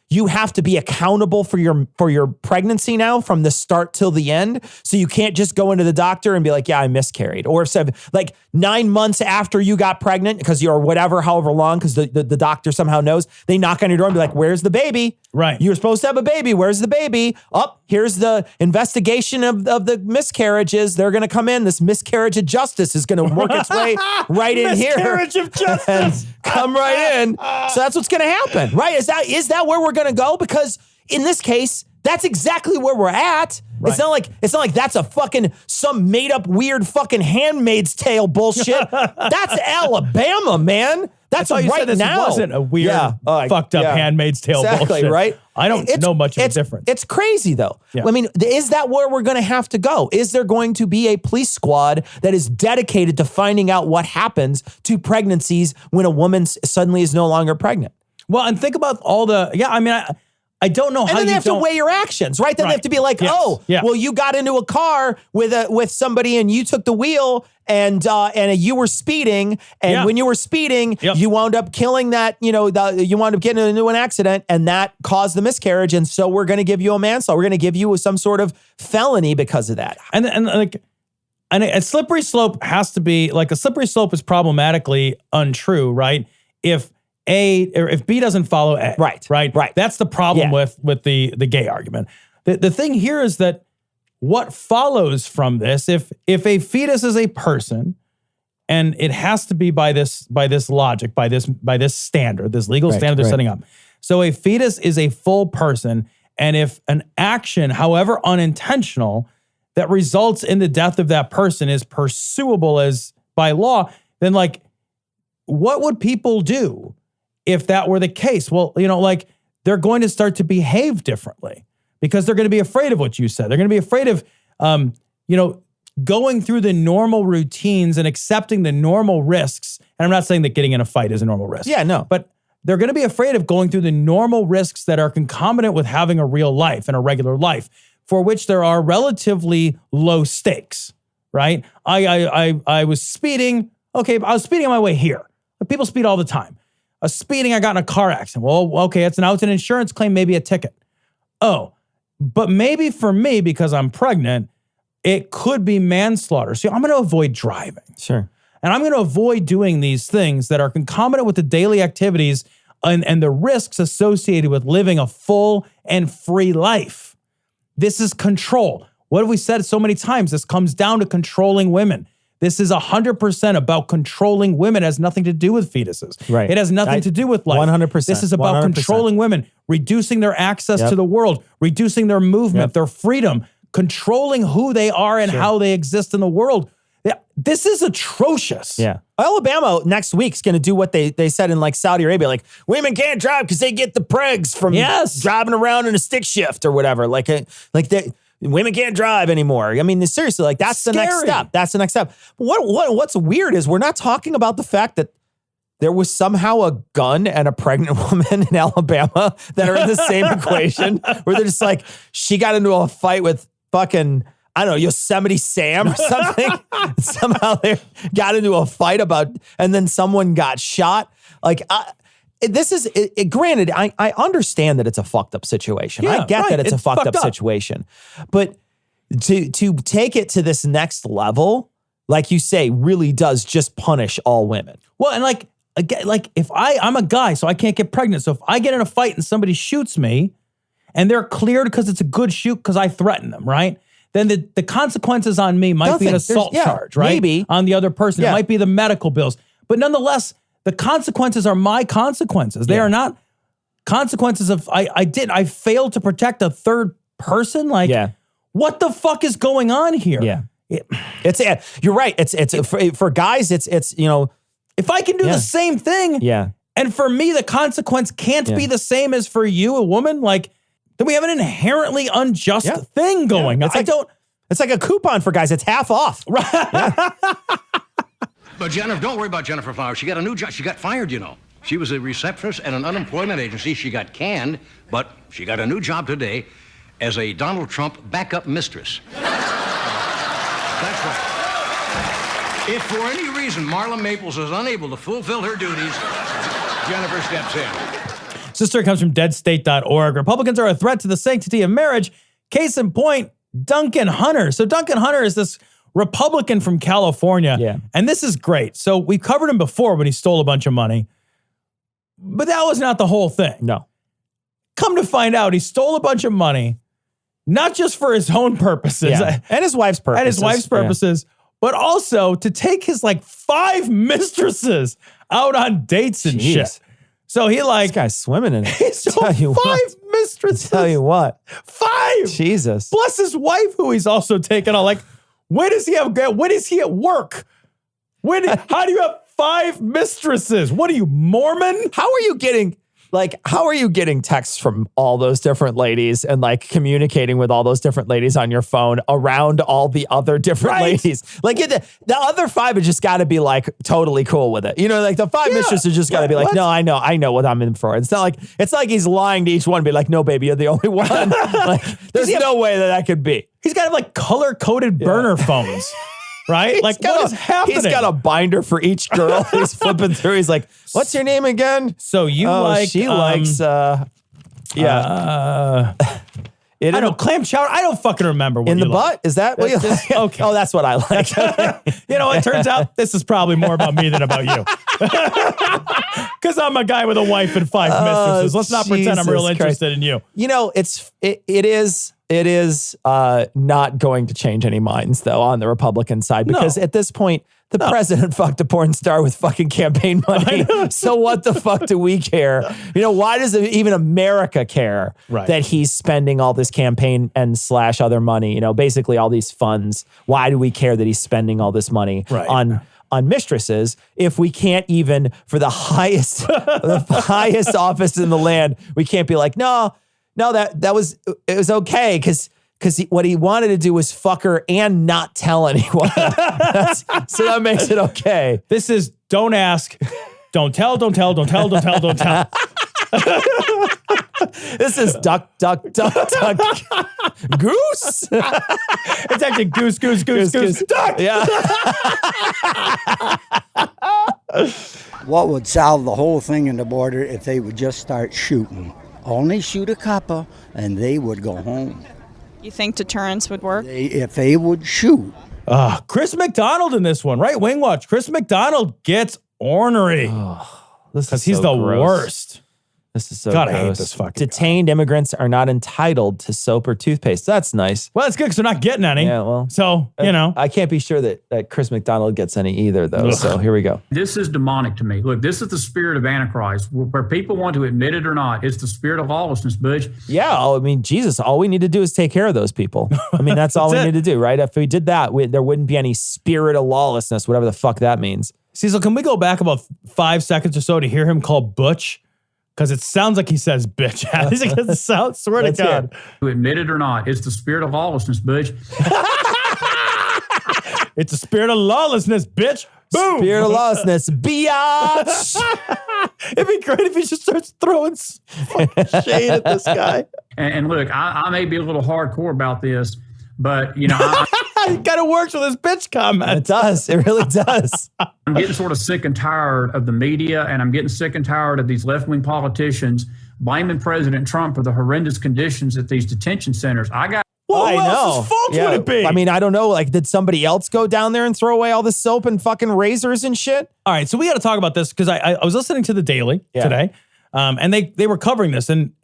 you have to be accountable for your pregnancy now from the start till the end. So you can't just go into the doctor and be like, yeah, I miscarried. Or if 9 months after you got pregnant, because you're however long, because the doctor somehow knows, they knock on your door and be like, where's the baby? Right. You were supposed to have a baby. Where's the baby? Here's the investigation of the miscarriages. They're going to come in. This miscarriage of justice is going to work its way right in here. Miscarriage of justice. Come right in. So that's what's going to happen, right? Is that where we're going to go? Because in this case, that's exactly where we're at. Right. It's not like that's a fucking some made up weird fucking Handmaid's Tale bullshit. That's Alabama, man. That's right now. This wasn't a weird, fucked up Handmaid's Tale bullshit. Right? I don't know much of a difference. It's crazy, though. Yeah. I mean, is that where we're going to have to go? Is there going to be a police squad that is dedicated to finding out what happens to pregnancies when a woman suddenly is no longer pregnant? Well, and think about all the, I don't know how and then they have to weigh your actions, right? Then they have to be like, well, you got into a car with somebody and you took the wheel and you were speeding. And when you were speeding, you wound up killing that, you wound up getting into an accident and that caused the miscarriage. And so we're going to give you a manslaughter. We're going to give you some sort of felony because of that. And a slippery slope has to be a slippery slope is problematically untrue, right? If if B doesn't follow A. Right. That's the problem with the gay argument. The thing here is that what follows from this, if a fetus is a person, and it has to be by this logic, by this standard, this legal standard they're setting up. So a fetus is a full person, and if an action, however unintentional, that results in the death of that person is pursuable as by law, then like, what would people do if that were the case? Well, they're going to start to behave differently because they're going to be afraid of what you said. They're going to be afraid of, going through the normal routines and accepting the normal risks. And I'm not saying that getting in a fight is a normal risk. Yeah, no. But they're going to be afraid of going through the normal risks that are concomitant with having a real life and a regular life, for which there are relatively low stakes, right? I was speeding. Okay, I was speeding on my way here. But people speed all the time. I got in a car accident. Well, okay, it's an insurance claim, maybe a ticket. Oh, but maybe for me, because I'm pregnant, it could be manslaughter. So I'm going to avoid driving. Sure. And I'm going to avoid doing these things that are concomitant with the daily activities and the risks associated with living a full and free life. This is control. What have we said so many times? This comes down to controlling women. This is 100% about controlling women. It has nothing to do with fetuses. Right. It has nothing to do with life. 100%. This is about 100%. Controlling women, reducing their access to the world, reducing their movement, their freedom, controlling who they are and how they exist in the world. This is atrocious. Yeah. Alabama next week's going to do what they said in like Saudi Arabia. Like, women can't drive because they get the pregs from driving around in a stick shift or whatever. Women can't drive anymore. I mean, seriously, like that's the next step. That's the next step. What's weird is we're not talking about the fact that there was somehow a gun and a pregnant woman in Alabama that are in the same equation, where they're just like, she got into a fight with fucking, I don't know, Yosemite Sam or something. Somehow they got into a fight and then someone got shot. Like, this is, granted, I understand that it's a fucked up situation. Yeah, I get that it's a fucked up situation. But to take it to this next level, like you say, really does just punish all women. Well, and like if I'm a guy, so I can't get pregnant. So if I get in a fight and somebody shoots me and they're cleared because it's a good shoot because I threatened them, right? Then the consequences on me might be an assault charge, right? Maybe. On the other person. It might be the medical bills. But nonetheless, the consequences are my consequences. They are not consequences of, I failed to protect a third person. Like, what the fuck is going on here? Yeah. You're right. It's for guys, it's if I can do the same thing. Yeah. And for me, the consequence can't be the same as for you, a woman. Like, then we have an inherently unjust thing going on. It's like a coupon for guys. It's half off. Right. But Jennifer, don't worry about Jennifer Flowers. She got a new job. She got fired, you know. She was a receptionist at an unemployment agency. She got canned, but she got a new job today as a Donald Trump backup mistress. That's right. If for any reason Marla Maples is unable to fulfill her duties, Jennifer steps in. This story comes from DeadState.org. Republicans are a threat to the sanctity of marriage. Case in point, Duncan Hunter. So Duncan Hunter is this Republican from California. Yeah. And this is great. So we covered him before when he stole a bunch of money. But that was not the whole thing. No. Come to find out, he stole a bunch of money, not just for his own purposes. And his wife's purposes. But also to take his 5 mistresses out on dates and shit. So he this guy's swimming in it. He stole 5 mistresses. Tell you what. 5. Jesus. Plus his wife, who he's also taken on. When is he at work? How do you have 5 mistresses? What are you, Mormon? How are you getting texts from all those different ladies and communicating with all those different ladies on your phone around all the other different ladies? The other 5 have just got to be totally cool with it. The 5 mistresses just got to be no, I know what I'm in for. It's not like he's lying to each one and be no, baby, you're the only one. There's no way that could be. He's got color-coded burner phones. Right? What is happening? He's got a binder for each girl. He's flipping through. He's like, what's your name again? So you she likes, I don't clam chowder. I don't fucking remember what in you the butt. Like. Is that what you like? Okay. Oh, that's what I like. You know, it turns out this is probably more about me than about you. Because I'm a guy with a wife and 5 mistresses. Let's not pretend I'm real interested in you. You know, it is not going to change any minds though on the Republican side because at this point the president fucked a porn star with fucking campaign money. So what the fuck do we care? You know, why does even America care that he's spending all this campaign and / other money? You know, basically all these funds. Why do we care that he's spending all this money on mistresses if we can't even for the highest office in the land? We can't be like, no, it was okay because what he wanted to do was fuck her and not tell anyone. So that makes it okay. This is don't ask, don't tell, don't tell, don't tell, don't tell, don't tell. This is duck, duck, duck, duck. Goose. It's actually goose, duck. Yeah. What would solve the whole thing in the border if they would just start shooting? Only shoot a couple and they would go home. You think deterrence would work? If they would shoot. Chris McDonald in this one, right? Wing Watch. Chris McDonald gets ornery. Because he's the worst. This is so God, gross. I hate this fucking Detained immigrants are not entitled to soap or toothpaste. That's nice. Well, it's good because they're not getting any. Yeah, well. So, you know. I can't be sure that Chris McDonald gets any either, though. So here we go. This is demonic to me. Look, this is the spirit of Antichrist. Where people want to admit it or not, it's the spirit of lawlessness, Butch. Yeah, I mean, Jesus, all we need to do is take care of those people. I mean, that's all we need to do, right? If we did that, there wouldn't be any spirit of lawlessness, whatever the fuck that means. Cecil, can we go back about 5 seconds or so to hear him call Butch? Because it sounds like he says bitch. It sounds, swear to God. To admit it or not, it's the spirit of lawlessness, Butch. It's the spirit of lawlessness, bitch. Boom. Spirit of lawlessness, biatch. It'd be great if he just starts throwing shade at this guy. And look, I may be a little hardcore about this, but, you know, it kind of works with his bitch comment. It does. It really does. I'm getting sort of sick and tired of the media, and I'm getting sick and tired of these left-wing politicians blaming President Trump for the horrendous conditions at these detention centers. Well, who else's fault would it be? I mean, I don't know. Like, did somebody else go down there and throw away all the soap and fucking razors and shit? All right, so we got to talk about this because I was listening to The Daily today, and they were covering this, and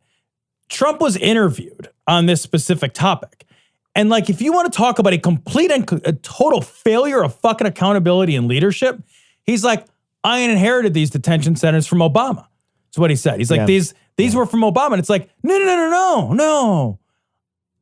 Trump was interviewed on this specific topic. And like, if you want to talk about a complete and a total failure of fucking accountability and leadership, he's like, I inherited these detention centers from Obama. That's what he said. He's like, these were from Obama. And it's like, no.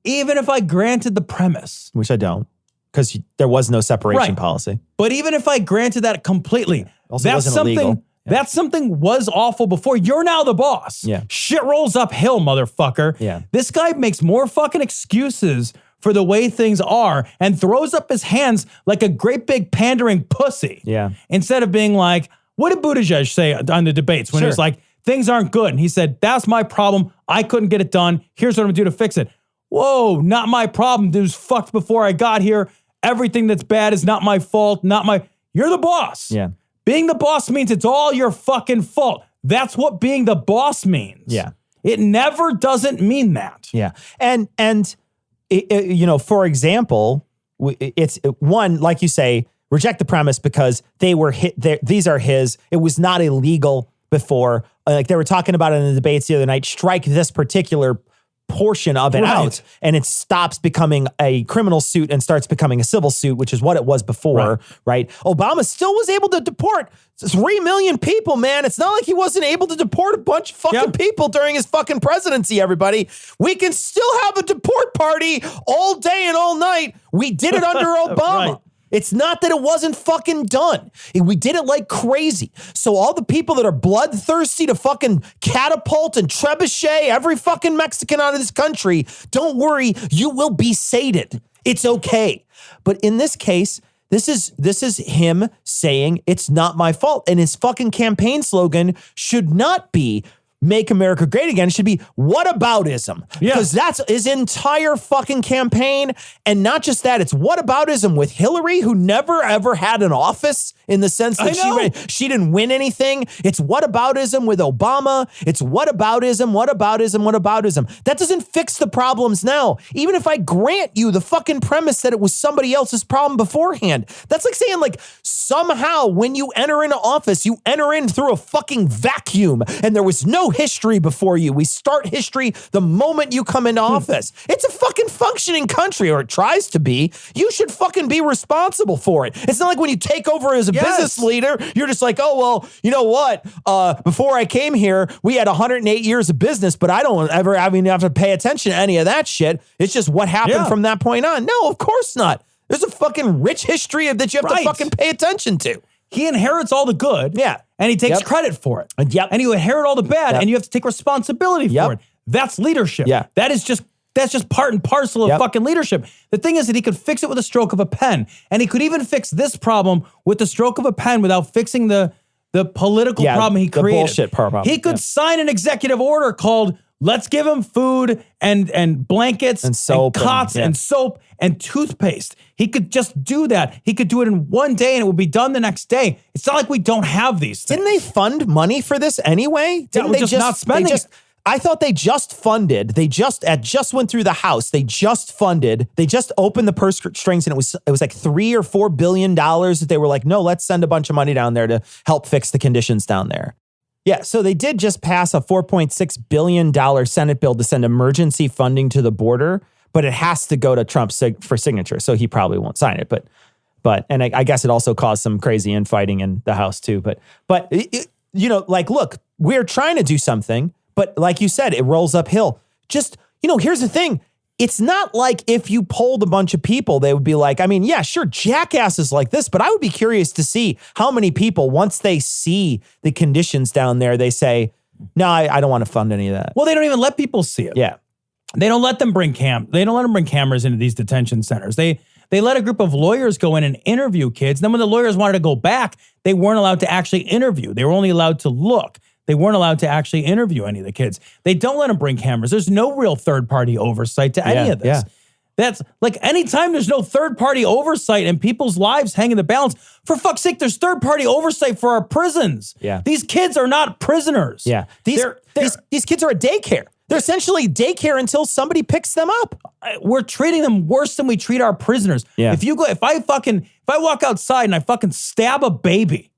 Even if I granted the premise. Which I don't, because there was no separation policy. But even if I granted that completely, that's something illegal. That's something was awful before. You're now the boss. Yeah. Shit rolls uphill, motherfucker. Yeah. This guy makes more fucking excuses for the way things are and throws up his hands like a great big pandering pussy. Yeah. Instead of being like, what did Buttigieg say on the debates when it was like, things aren't good? And he said, that's my problem. I couldn't get it done. Here's what I'm gonna do to fix it. Whoa, not my problem. It was fucked before I got here. Everything that's bad is not my fault. You're the boss. Yeah. Being the boss means it's all your fucking fault. That's what being the boss means. Yeah. It never doesn't mean that. Yeah. And you know, for example, it's one, like you say, reject the premise because they were these are his. It was not illegal before. Like they were talking about it in the debates the other night. Strike this particular portion of it out, and it stops becoming a criminal suit and starts becoming a civil suit, which is what it was before, right? Obama still was able to deport 3 million people, man. It's not like he wasn't able to deport a bunch of fucking people during his fucking presidency, everybody. We can still have a deport party all day and all night. We did it under Obama. It's not that it wasn't fucking done. We did it like crazy. So all the people that are bloodthirsty to fucking catapult and trebuchet every fucking Mexican out of this country, don't worry, you will be sated. It's okay. But in this case, this is him saying it's not my fault. And his fucking campaign slogan should not be make America great again. It should be whataboutism. Yeah. Because that's his entire fucking campaign. And not just that, it's whataboutism with Hillary, who never ever had an office in the sense that she didn't win anything. It's whataboutism with Obama. It's whataboutism. That doesn't fix the problems now. Even if I grant you the fucking premise that it was somebody else's problem beforehand. That's like saying like somehow when you enter into office, you enter in through a fucking vacuum and there was no history before you. We start history the moment you come into office. It's a fucking functioning country, or it tries to be. You should fucking be responsible for it. It's not like when you take over as a business leader, you're just like, oh, well, you know what? Before I came here, we had 108 years of business, but I don't ever have to pay attention to any of that shit. It's just what happened from that point on. No, of course not. There's a fucking rich history that you have to fucking pay attention to. He inherits all the good. Yeah. And he takes credit for it. Yep. And you inherit all the bad and you have to take responsibility for it. That's leadership. Yeah. That's just part and parcel of fucking leadership. The thing is that he could fix it with a stroke of a pen. And he could even fix this problem with the stroke of a pen without fixing the political problem he created. The bullshit problem. He could sign an executive order called let's give him food and blankets and soap and cots and soap and toothpaste. He could just do that. He could do it in one day and it would be done the next day. It's not like we don't have these things. Didn't they fund money for this anyway? Didn't they just not spending it? I thought they just funded. They just went through the House. They just funded. They just opened the purse strings, and it was like $3 or $4 billion that they were like, no, let's send a bunch of money down there to help fix the conditions down there. Yeah, so they did just pass a $4.6 billion Senate bill to send emergency funding to the border, but it has to go to Trump for signature, so he probably won't sign it. But I guess it also caused some crazy infighting in the House too. But look, we're trying to do something. But like you said, it rolls uphill. Just, here's the thing. It's not like if you polled a bunch of people, they would be like, I mean, yeah, sure, jackasses like this, but I would be curious to see how many people, once they see the conditions down there, they say, no, I don't want to fund any of that. Well, they don't even let people see it. Yeah. They don't let them bring cameras into these detention centers. They let a group of lawyers go in and interview kids. Then when the lawyers wanted to go back, they weren't allowed to actually interview. They were only allowed to look. They weren't allowed to actually interview any of the kids. They don't let them bring cameras. There's no real third-party oversight to any of this. Yeah. That's like anytime there's no third-party oversight and people's lives hang in the balance, for fuck's sake, there's third-party oversight for our prisons. Yeah. These kids are not prisoners. Yeah. These kids are at daycare. They're essentially daycare until somebody picks them up. We're treating them worse than we treat our prisoners. Yeah. If I walk outside and I fucking stab a baby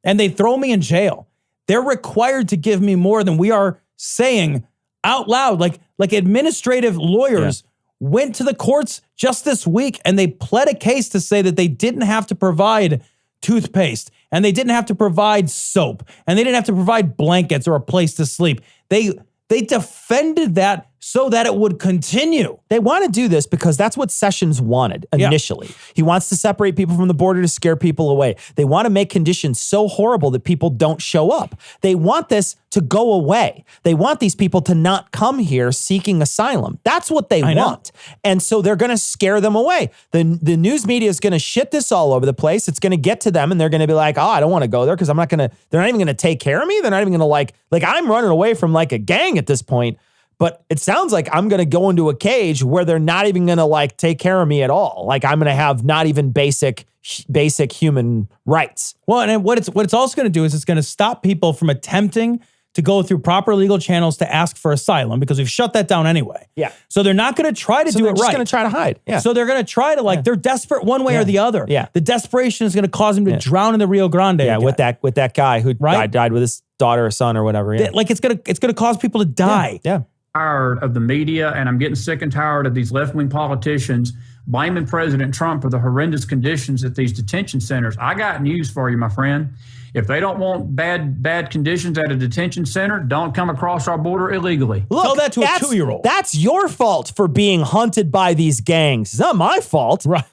and they throw me in jail, they're required to give me more than we are saying out loud. Like administrative lawyers went to the courts just this week and they pled a case to say that they didn't have to provide toothpaste and they didn't have to provide soap and they didn't have to provide blankets or a place to sleep. They defended that so that it would continue. They want to do this because that's what Sessions wanted initially. Yeah. He wants to separate people from the border to scare people away. They want to make conditions so horrible that people don't show up. They want this to go away. They want these people to not come here seeking asylum. That's what they want. And so they're going to scare them away. The news media is going to shit this all over the place. It's going to get to them and they're going to be like, oh, I don't want to go there because they're not even going to take care of me. They're not even going to like I'm running away from like a gang at this point. But it sounds like I'm going to go into a cage where they're not even going to like take care of me at all. Like I'm going to have not even basic human rights. Well, and what it's also going to do is it's going to stop people from attempting to go through proper legal channels to ask for asylum because we've shut that down anyway. Yeah. So they're not going to try to do it right. They're just going to try to hide. Yeah. So they're going to try to they're desperate one way or the other. Yeah. The desperation is going to cause them to drown in the Rio Grande. Yeah. Again. With that guy who died with his daughter or son or whatever. Yeah. It's going to cause people to die. Yeah. Tired of the media, and I'm getting sick and tired of these left-wing politicians blaming President Trump for the horrendous conditions at these detention centers. I got news for you, my friend. If they don't want bad conditions at a detention center, don't come across our border illegally. Look, tell that to a 2-year-old. That's your fault for being hunted by these gangs. It's not my fault. Right.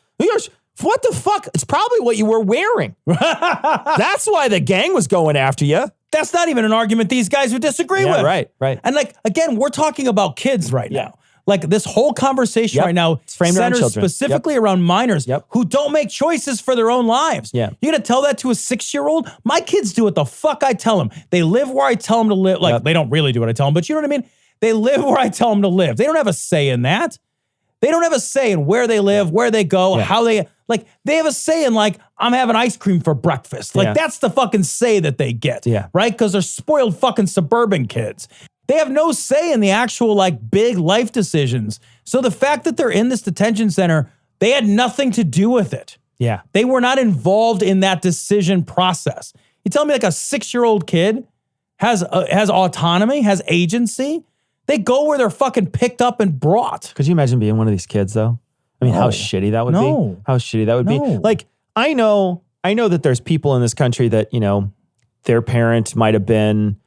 What the fuck? It's probably what you were wearing. That's why the gang was going after you. That's not even an argument these guys would disagree with. Right. And again, we're talking about kids right now. Like this whole conversation right now centers specifically around minors who don't make choices for their own lives. Yeah. You're going to tell that to a 6-year-old? My kids do what the fuck I tell them. They live where I tell them to live. Like, they don't really do what I tell them, but you know what I mean? They live where I tell them to live. They don't have a say in that. They don't have a say in where they live, where they go, how they, like, they have a say in, like, I'm having ice cream for breakfast. Like, that's the fucking say that they get, right? Because they're spoiled fucking suburban kids. They have no say in the actual, like, big life decisions. So the fact that they're in this detention center, they had nothing to do with it. Yeah. They were not involved in that decision process. You tell me, like, a 6-year-old kid has autonomy, has agency? They go where they're fucking picked up and brought. Could you imagine being one of these kids, though? I mean, how shitty that would be. How shitty that would be. Like, I know that there's people in this country that, you know, their parent might have been,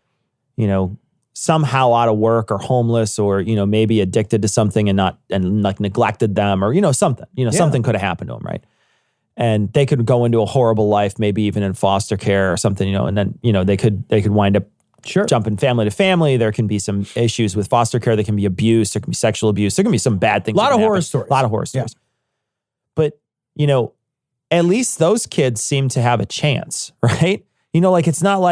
you know, somehow out of work or homeless or, you know, maybe addicted to something and like neglected them or, you know, something. You know, something could have happened to them, right? And they could go into a horrible life, maybe even in foster care or something, you know, and then, you know, they could wind up jumping family to family. There can be some issues with foster care. There can be abuse. There can be sexual abuse. There can be some bad things. A lot of horror stories. A lot of horror stories. But, you know, at least those kids seem to have a chance, right? You know, like it's not,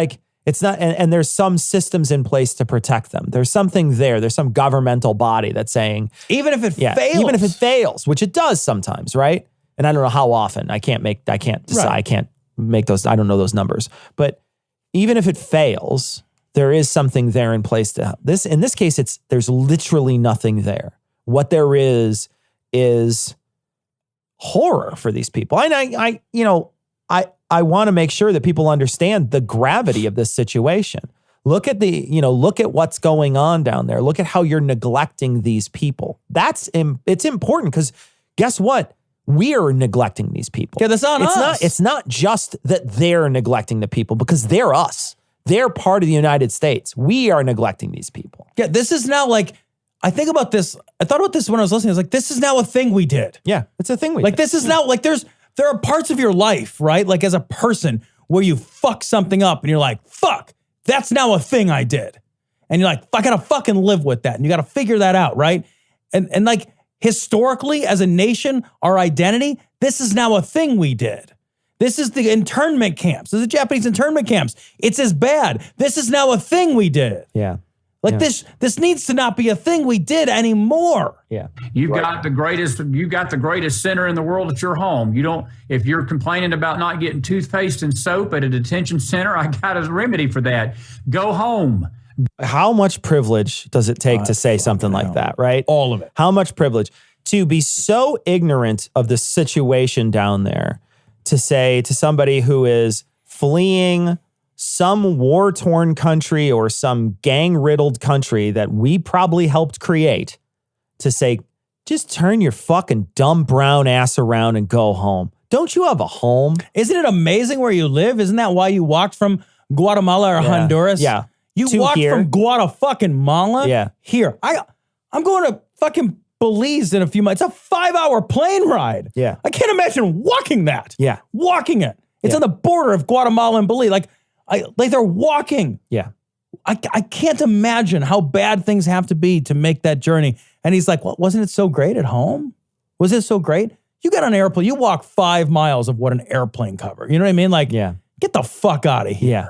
and there's some systems in place to protect them. There's something there. There's some governmental body that's saying, even if it fails, which it does sometimes, right? And I don't know how often. I can't decide. I can't make those. I don't know those numbers. But even if it fails, there is something there in place to help. In this case, there's literally nothing there. What there is horror for these people. And I want to make sure that people understand the gravity of this situation. Look at what's going on down there. Look at how you're neglecting these people. It's important because guess what? We're neglecting these people. Yeah, that's on us. It's not just that they're neglecting the people because they're us. They're part of the United States. We are neglecting these people. Yeah, this is now like, I think about this. I thought about this when I was listening. I was like, this is now a thing we did. Yeah, it's a thing we did. This is now, like, there are parts of your life, right? Like as a person where you fuck something up and you're like, fuck, that's now a thing I did. And you're like, I gotta fucking live with that. And you gotta figure that out, right? And like, historically, as a nation, our identity, this is now a thing we did. This is the internment camps. This is the Japanese internment camps. It's as bad. This is now a thing we did. Yeah. This needs to not be a thing we did anymore. Yeah. You've got the greatest center in the world at your home. If you're complaining about not getting toothpaste and soap at a detention center, I got a remedy for that. Go home. How much privilege does it take to say something like that, right? All of it. How much privilege to be so ignorant of the situation down there to say to somebody who is fleeing some war-torn country or some gang-riddled country that we probably helped create to say, just turn your fucking dumb brown ass around and go home. Don't you have a home? Isn't it amazing where you live? Isn't that why you walked from Guatemala or Honduras? Yeah. You walked from Guatemala here. I'm going to fucking Belize in a few months. It's a 5-hour plane ride. Yeah. I can't imagine walking that. Yeah. Walking it. It's on the border of Guatemala and Belize. Like they're walking. Yeah. I can't imagine how bad things have to be to make that journey. And he's like, well, wasn't it so great at home? Was it so great? You got on an airplane, you walk 5 miles of what an airplane cover. You know what I mean? Like, get the fuck out of here. Yeah.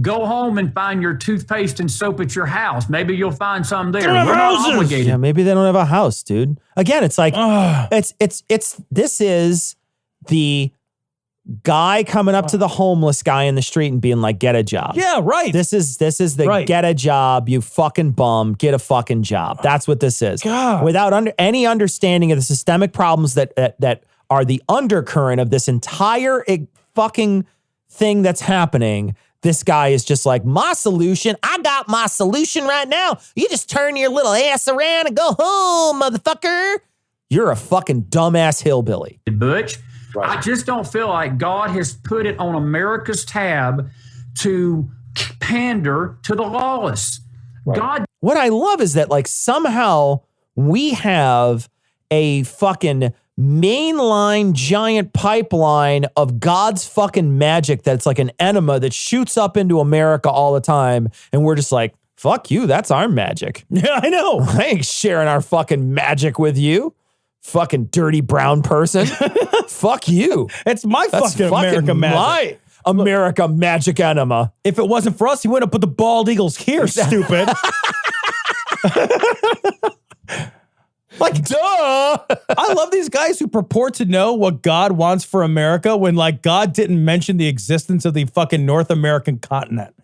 Go home and find your toothpaste and soap at your house. Maybe you'll find some there. They don't have houses. Yeah, maybe they don't have a house, dude. Again, it's like this is the guy coming up to the homeless guy in the street and being like, get a job. Yeah, right. This is the get a job, you fucking bum, get a fucking job. That's what this is. God. Without any understanding of the systemic problems that are the undercurrent of this entire fucking thing that's happening. This guy is just like, my solution, I got my solution right now. You just turn your little ass around and go home, motherfucker. You're a fucking dumbass hillbilly. Butch, I just don't feel like God has put it on America's tab to pander to the lawless. God. What I love is that like somehow we have a fucking mainline giant pipeline of God's fucking magic that's like an enema that shoots up into America all the time. And we're just like, Fuck you. That's our magic. Yeah, I know. I ain't sharing our fucking magic with you. Fucking dirty brown person. Fuck you. It's my fucking America magic. My America magic enema. If it wasn't for us, he wouldn't have put the bald eagles here, stupid. Like, duh. I love these guys who purport to know what God wants for America when, like, God didn't mention the existence of the fucking North American continent.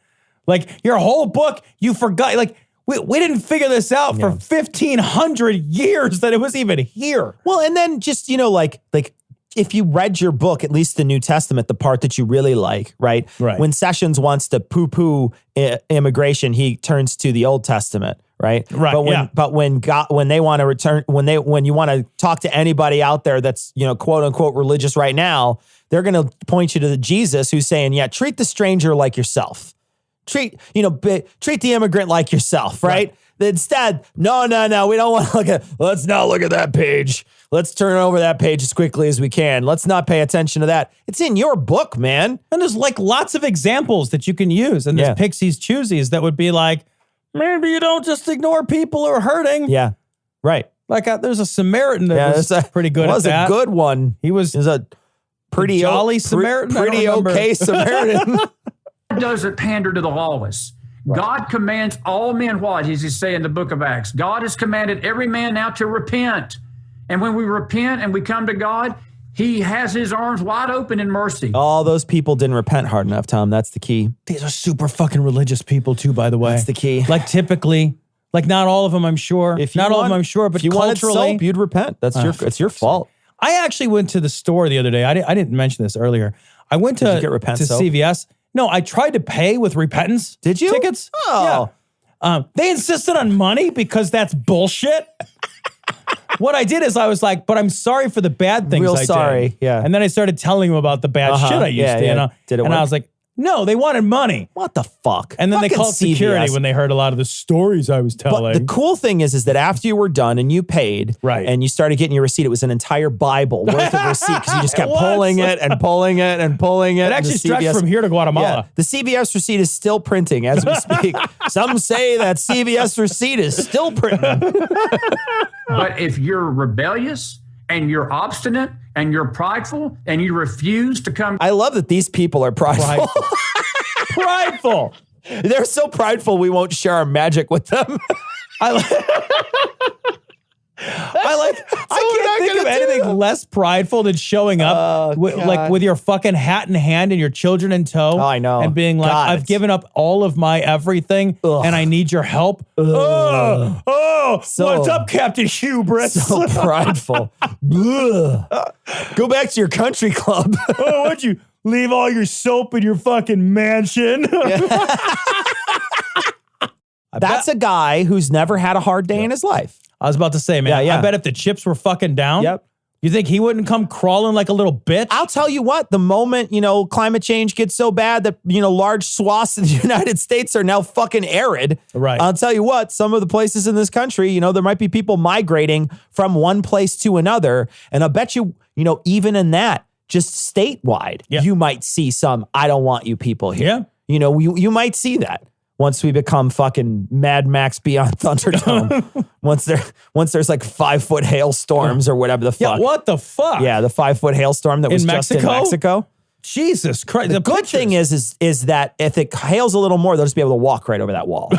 Like, your whole book, you forgot. Like, we didn't figure this out for 1,500 years that it was even here. Well, and then just, like if you read your book, at least the New Testament, the part that you really like, right? When Sessions wants to poo-poo immigration, he turns to the Old Testament, right? But when they want to return, when you want to talk to anybody out there that's, quote unquote religious right now, they're going to point you to the Jesus who's saying, treat the stranger like yourself. Treat the immigrant like yourself, right? Instead, no, we don't want to let's not look at that page. Let's turn over that page as quickly as we can. Let's not pay attention to that. It's in your book, man. And there's like lots of examples that you can use. And there's Pixies Choosies that would be like, maybe you don't just ignore people who are hurting. Yeah, right. Like there's a Samaritan that was pretty good at that. Was a good one. He was a pretty jolly Samaritan. Pretty okay Samaritan. Doesn't pander to the lawless. Right. God commands all men what? As he say in the book of Acts. God has commanded every man now to repent. And when we repent and we come to God, he has his arms wide open in mercy. All those people didn't repent hard enough, Tom. That's the key. These are super fucking religious people too, by the way. That's the key. Like typically, like not all of them, I'm sure. All of them, I'm sure, but if you culturally, wanted soap, you'd repent. It's your fault. I actually went to the store the other day. I didn't mention this earlier. I went to CVS. No, I tried to pay with repentance. Did you? Tickets. Oh. Yeah. They insisted on money because that's bullshit. What I did is I was like, but I'm sorry for the bad things I did. Yeah. And then I started telling them about the bad shit I used to. Did it work? I was like, no, they wanted money. What the fuck? And then they called security CVS. when they heard a lot of the stories I was telling. But the cool thing is that after you were done and you paid, and you started getting your receipt, it was an entire Bible worth of receipt because you just kept pulling it and pulling it and pulling it. It actually stretched from here to Guatemala. Yeah, the CVS receipt is still printing as we speak. Some say that CVS receipt is still printing. But if you're rebellious and you're obstinate and you're prideful and you refuse to come. I love that these people are prideful. Prideful. They're so prideful we won't share our magic with them. I can't think of anything less prideful than showing up with your fucking hat in hand and your children in tow. Oh, I know. And being like, I've given up all of my everything and I need your help. What's up, Captain Hubris? So prideful. Go back to your country club. What'd you leave all your soap in your fucking mansion? That's a guy who's never had a hard day in his life. I was about to say, man, I bet if the chips were fucking down, you think he wouldn't come crawling like a little bitch? I'll tell you what, the moment, climate change gets so bad that, large swaths of the United States are now fucking arid. Right. I'll tell you what, some of the places in this country, there might be people migrating from one place to another. And I bet you, even in that, just statewide, you might see some, I don't want you people here. Yeah. You might see that. Once we become fucking Mad Max Beyond Thunderdome, once there's like 5-foot hailstorms or whatever the fuck. Yeah, what the fuck? Yeah, the 5-foot hailstorm that was just in Mexico. Jesus Christ. The good thing is that if it hails a little more, they'll just be able to walk right over that wall.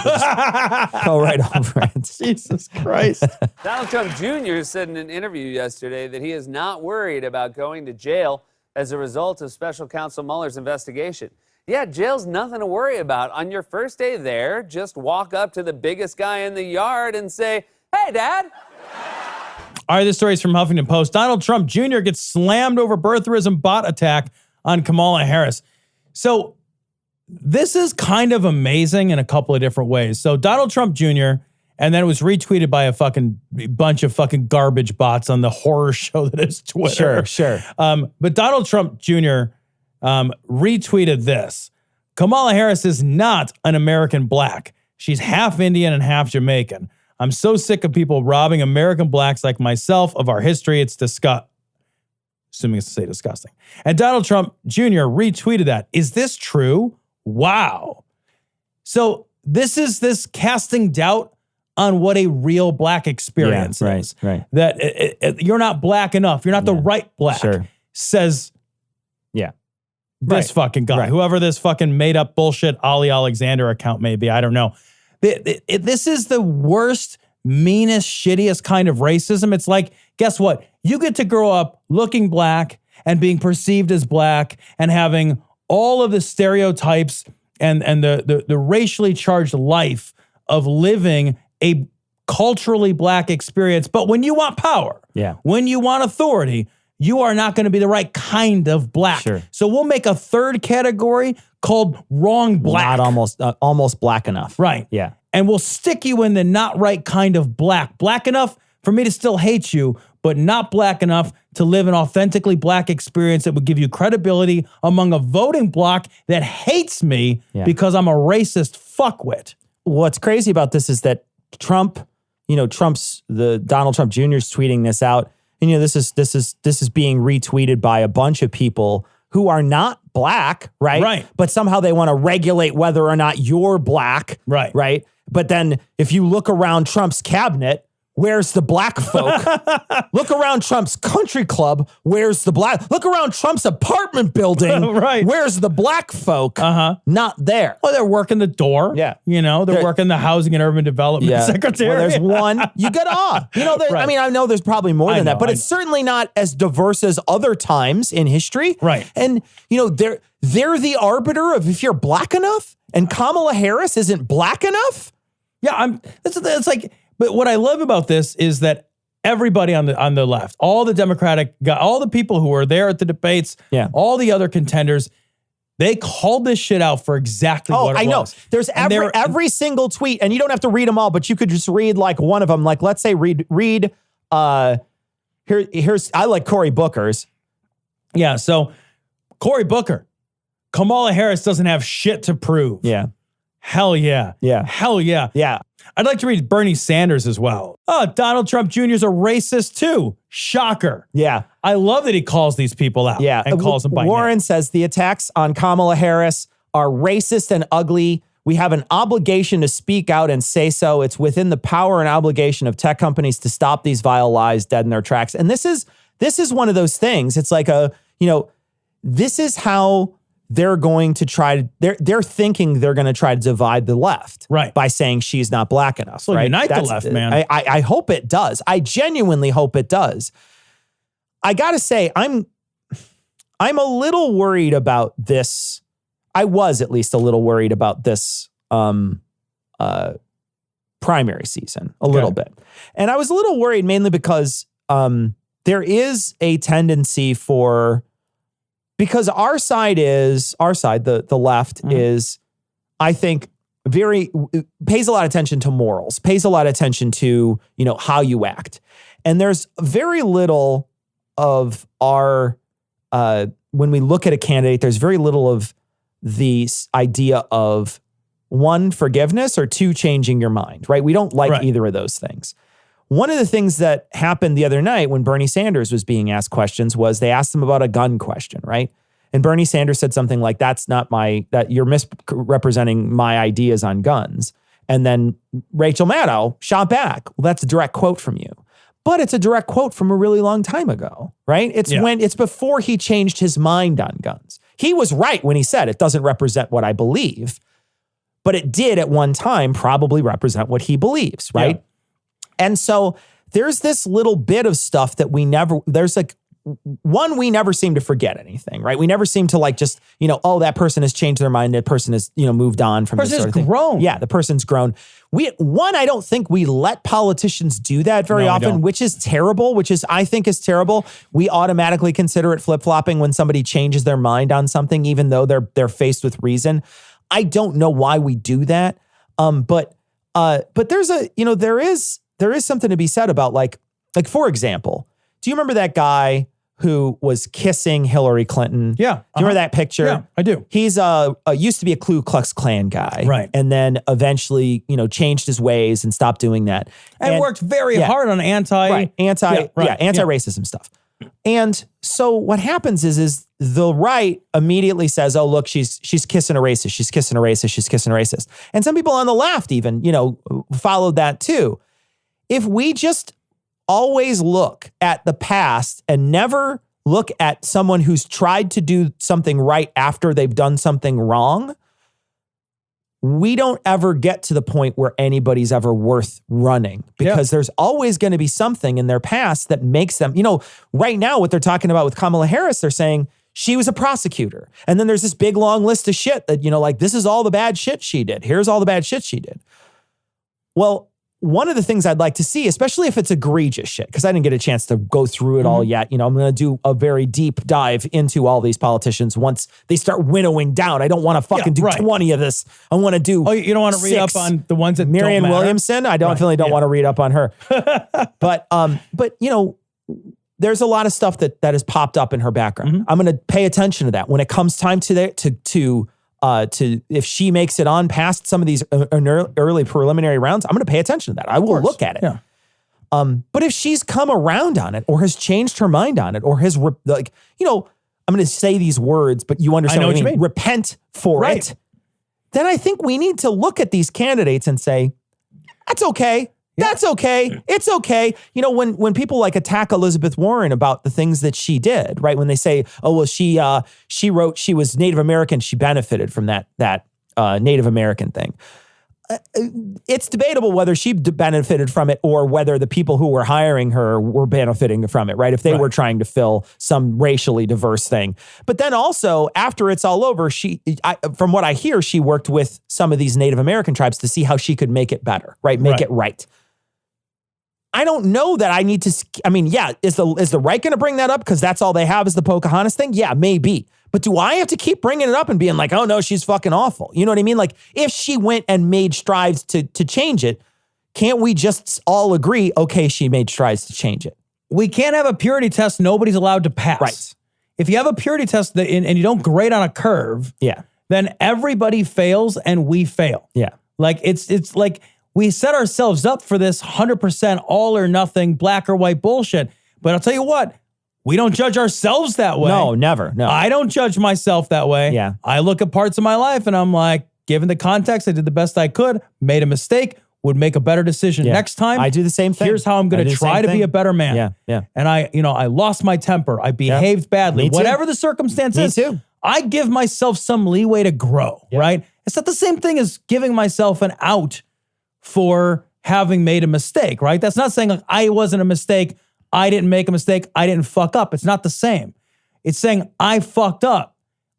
Go right over it. Jesus Christ. Donald Trump Jr. said in an interview yesterday that he is not worried about going to jail as a result of Special Counsel Mueller's investigation. Yeah, jail's nothing to worry about. On your first day there, just walk up to the biggest guy in the yard and say, "Hey, Dad." All right, this story is from Huffington Post. Donald Trump Jr. gets slammed over birtherism bot attack on Kamala Harris. So this is kind of amazing in a couple of different ways. So Donald Trump Jr., and then it was retweeted by a fucking bunch of fucking garbage bots on the horror show that is Twitter. Sure. But Donald Trump Jr., retweeted this. Kamala Harris is not an American black. She's half Indian and half Jamaican. I'm so sick of people robbing American blacks like myself of our history. It's disgusting. Assuming it's to say disgusting. And Donald Trump Jr. retweeted that. Is this true? Wow. So this is this casting doubt on what a real black experience is. Right. That you're not black enough. You're not the right black. Sure. Says this Right. fucking guy, Right. whoever this fucking made up bullshit Ali Alexander account may be. I don't know. This is the worst, meanest, shittiest kind of racism. It's like, guess what? You get to grow up looking black and being perceived as black and having all of the stereotypes and the racially charged life of living a culturally black experience. But when you want power, when you want authority, you are not going to be the right kind of black. Sure. So we'll make a third category called wrong black. Not almost black enough. Right. Yeah. And we'll stick you in the not right kind of black. Black enough for me to still hate you, but not black enough to live an authentically black experience that would give you credibility among a voting bloc that hates me because I'm a racist fuckwit. What's crazy about this is that Donald Trump Jr. is tweeting this out. And this is being retweeted by a bunch of people who are not black, right? Right. But somehow they want to regulate whether or not you're black, right? Right. But then if you look around Trump's cabinet, where's the black folk? Look around Trump's country club. Where's the black? Look around Trump's apartment building. Right. Where's the black folk? Not there. Well, they're working the door. Yeah. They're working the housing and urban development secretary. Well, there's one. You get off. Right. I mean, I know there's probably more than that, but it's certainly not as diverse as other times in history. Right. And, they're the arbiter of if you're black enough, and Kamala Harris isn't black enough. Yeah, it's like, but what I love about this is that everybody on the left, all the Democratic guys, all the people who were there at the debates, all the other contenders, they called this shit out for exactly what it was. I know. There's every single tweet, and you don't have to read them all, but you could just read like one of them. Like, let's say read here's I like Cory Booker's. Yeah, so Cory Booker, Kamala Harris doesn't have shit to prove. Yeah. Hell yeah. Yeah. Hell yeah. Yeah. I'd like to read Bernie Sanders as well. Oh, Donald Trump Jr. is a racist too. Shocker. Yeah. I love that he calls these people out. Yeah. And calls them by Warren name. says the attacks on Kamala Harris are racist and ugly. We have an obligation to speak out and say so. It's within the power and obligation of tech companies to stop these vile lies dead in their tracks. And this is one of those things. It's like this is how they're going to try to, they're thinking they're going to try to divide the left. Right. By saying she's not black enough. So right? unite the left, man. I hope it does. I genuinely hope it does. I got to say, I'm a little worried about this. I was at least a little worried about this primary season a little bit. And I was a little worried mainly because there is a tendency because our side, the left is, I think, pays a lot of attention to morals, pays a lot of attention to, how you act. And there's very little of our, when we look at a candidate, there's very little of the idea of one, forgiveness, or two, changing your mind, right? We don't like either of those things. One of the things that happened the other night when Bernie Sanders was being asked questions was they asked him about a gun question, right? And Bernie Sanders said something like, that you're misrepresenting my ideas on guns. And then Rachel Maddow shot back. Well, that's a direct quote from you. But it's a direct quote from a really long time ago, right? It's before he changed his mind on guns. He was right when he said it doesn't represent what I believe, but it did at one time probably represent what he believes, right? Yeah. And so there's this little bit of stuff that we never seem to forget anything, right? We never seem to just, that person has changed their mind. That person has, moved on from this sort of thing. Grown. Yeah, the person's grown. I don't think we let politicians do that very often, which is terrible, I think is terrible. We automatically consider it flip-flopping when somebody changes their mind on something, even though they're faced with reason. I don't know why we do that. But there's there is something to be said about like, for example, do you remember that guy who was kissing Hillary Clinton? Yeah. Do you remember that picture? Yeah, I do. He's used to be a Ku Klux Klan guy. Right. And then eventually, changed his ways and stopped doing that. And worked very hard on anti-racism stuff. And so what happens is the right immediately says, oh, look, she's kissing a racist. She's kissing a racist. She's kissing a racist. And some people on the left even, followed that too. If we just always look at the past and never look at someone who's tried to do something right after they've done something wrong, we don't ever get to the point where anybody's ever worth running, because there's always going to be something in their past that makes them, right now what they're talking about with Kamala Harris, they're saying she was a prosecutor. And then there's this big long list of shit that, like, this is all the bad shit she did. Here's all the bad shit she did. Well, one of the things I'd like to see, especially if it's egregious shit, because I didn't get a chance to go through it all yet. I'm going to do a very deep dive into all these politicians once they start winnowing down. I don't want to fucking do 20 of this. I want to do. Oh, you don't want to read up on the ones that Marianne don't matter? Williamson. I definitely don't want to read up on her. But there's a lot of stuff that has popped up in her background. I'm going to pay attention to that when it comes time to if she makes it on past some of these early preliminary rounds, I'm going to pay attention to that. I will look at it. Yeah. But if she's come around on it or has changed her mind on it or has, I'm going to say these words, but you understand what I mean. Repent for it. Then I think we need to look at these candidates and say, that's okay. That's okay. It's okay. When people attack Elizabeth Warren about the things that she did, right? When they say, oh, well, she wrote, she was Native American. She benefited from that Native American thing. It's debatable whether she benefited from it or whether the people who were hiring her were benefiting from it, right? If they were trying to fill some racially diverse thing. But then also, after it's all over, from what I hear, she worked with some of these Native American tribes to see how she could make it better, right? Make it right. I don't know that I need to, is the right going to bring that up because that's all they have is the Pocahontas thing? Yeah, maybe. But do I have to keep bringing it up and being like, oh no, she's fucking awful? You know what I mean? Like, if she went and made strides to change it, can't we just all agree, okay, she made strides to change it? We can't have a purity test nobody's allowed to pass. Right. If you have a purity test and you don't grade on a curve, then everybody fails and we fail. Yeah. Like, it's like, we set ourselves up for this 100% all or nothing, black or white bullshit. But I'll tell you what, we don't judge ourselves that way. No, never. No. I don't judge myself that way. Yeah. I look at parts of my life and I'm like, given the context, I did the best I could, made a mistake, would make a better decision next time. I do the same thing. Here's how I'm going to try to be a better man. Yeah. And I lost my temper. I behaved badly. Me too. Whatever the circumstance is, too. I give myself some leeway to grow, right? It's not the same thing as giving myself an out for having made a mistake, right? That's not saying like, I wasn't a mistake, I didn't make a mistake, I didn't fuck up. It's not the same. It's saying I fucked up,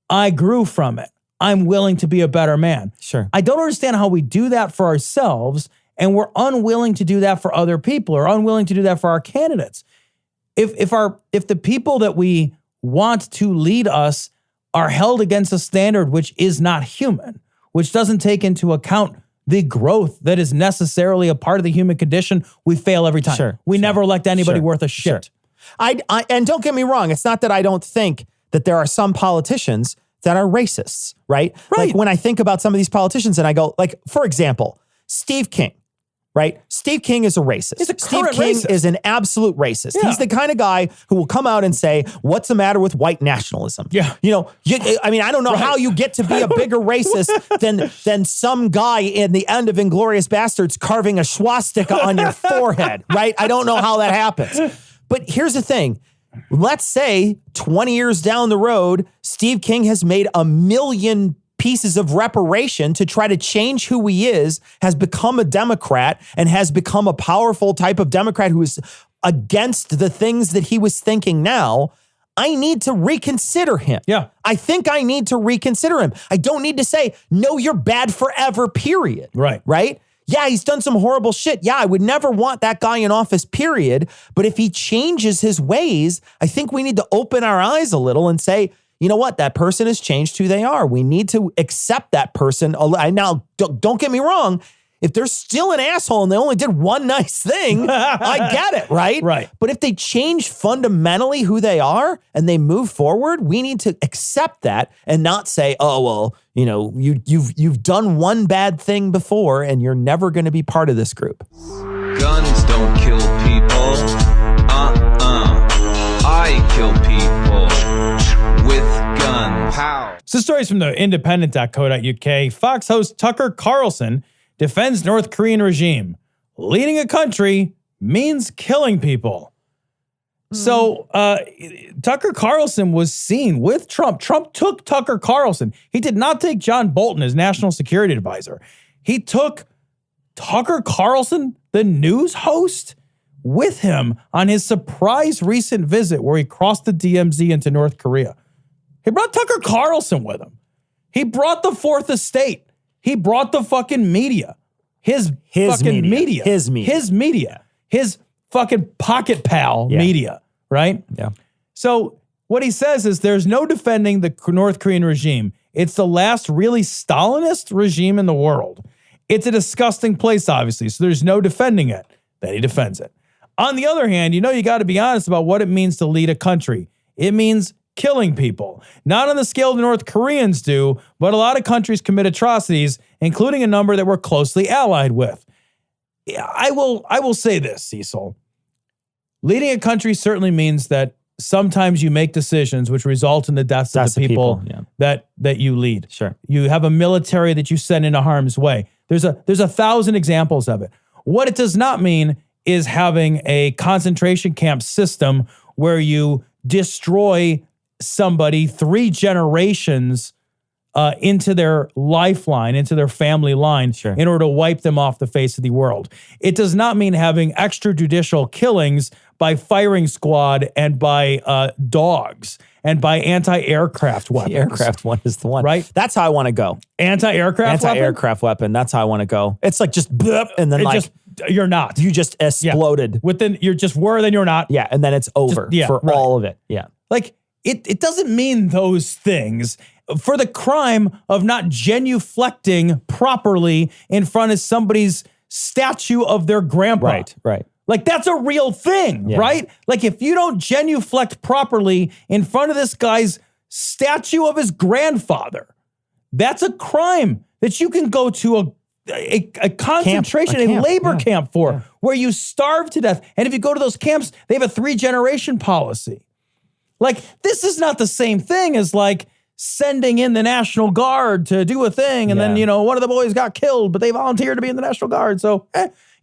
I grew from it, I'm willing to be a better man. Sure. I don't understand how we do that for ourselves and we're unwilling to do that for other people or unwilling to do that for our candidates. If the people that we want to lead us are held against a standard which is not human, which doesn't take into account the growth that is necessarily a part of the human condition, we fail every time. We never elect anybody worth a shit. And don't get me wrong, it's not that I don't think that there are some politicians that are racists, right? Like when I think about some of these politicians and I go, like, for example, Steve King, right? Steve King is a racist. He's a Steve current King racist. is an absolute racist. Yeah. He's the kind of guy who will come out and say, what's the matter with white nationalism? Yeah. I don't know how you get to be a bigger racist than some guy in the end of Inglourious Bastards carving a swastika on your forehead, right? I don't know how that happens. But here's the thing. Let's say 20 years down the road, Steve King has made 1 million pieces of reparation to try to change who he is, has become a Democrat and has become a powerful type of Democrat who is against the things that he was thinking now. I need to reconsider him. Yeah. I think I need to reconsider him. I don't need to say, no, you're bad forever, period. Right? Yeah, he's done some horrible shit. Yeah, I would never want that guy in office, period. But if he changes his ways, I think we need to open our eyes a little and say, you know what? That person has changed who they are. We need to accept that person. Now, don't get me wrong. If they're still an asshole and they only did one nice thing, I get it, right? Right. But if they change fundamentally who they are and they move forward, we need to accept that and not say, oh, well, you've done one bad thing before and you're never going to be part of this group. Guns don't kill people. I I kill people with gunpowder. So stories from the independent.co.uk. Fox host Tucker Carlson defends North Korean regime. Leading a country means killing people. So Tucker Carlson was seen with Trump. Trump took Tucker Carlson. He did not take John Bolton as national security advisor. He took Tucker Carlson, the news host, with him on his surprise recent visit where he crossed the DMZ into North Korea. He brought Tucker Carlson with him. He brought the Fourth Estate. He brought the fucking media. His fucking media. His media. His fucking pocket pal media, right? Yeah. So what he says is there's no defending the North Korean regime. It's the last really Stalinist regime in the world. It's a disgusting place, obviously, so there's no defending it. Then he defends it. On the other hand, you got to be honest about what it means to lead a country. It means killing people. Not on the scale the North Koreans do, but a lot of countries commit atrocities, including a number that we're closely allied with. I will say this, Cecil. Leading a country certainly means that sometimes you make decisions which result in the deaths of the people that you lead. Sure. You have a military that you send into harm's way. There's 1,000 examples of it. What it does not mean is having a concentration camp system where you destroy somebody 3 generations into their lifeline, into their family line, in order to wipe them off the face of the world. It does not mean having extrajudicial killings by firing squad and by dogs and by anti-aircraft weapons. The aircraft one is the one. Right? That's how I want to go. Anti-aircraft weapon. That's how I want to go. It's like just blip, and then you're not. You just exploded. You're just were, then you're not. Yeah, and then it's over all of it. Yeah. Like, it doesn't mean those things. For the crime of not genuflecting properly in front of somebody's statue of their grandpa. Right. Like, that's a real thing, right? Like, if you don't genuflect properly in front of this guy's statue of his grandfather, that's a crime that you can go to a concentration, a labor camp for, where you starve to death. And if you go to those camps, they have a 3-generation policy. Like, this is not the same thing as, like, sending in the National Guard to do a thing, and then, one of the boys got killed, but they volunteered to be in the National Guard. So,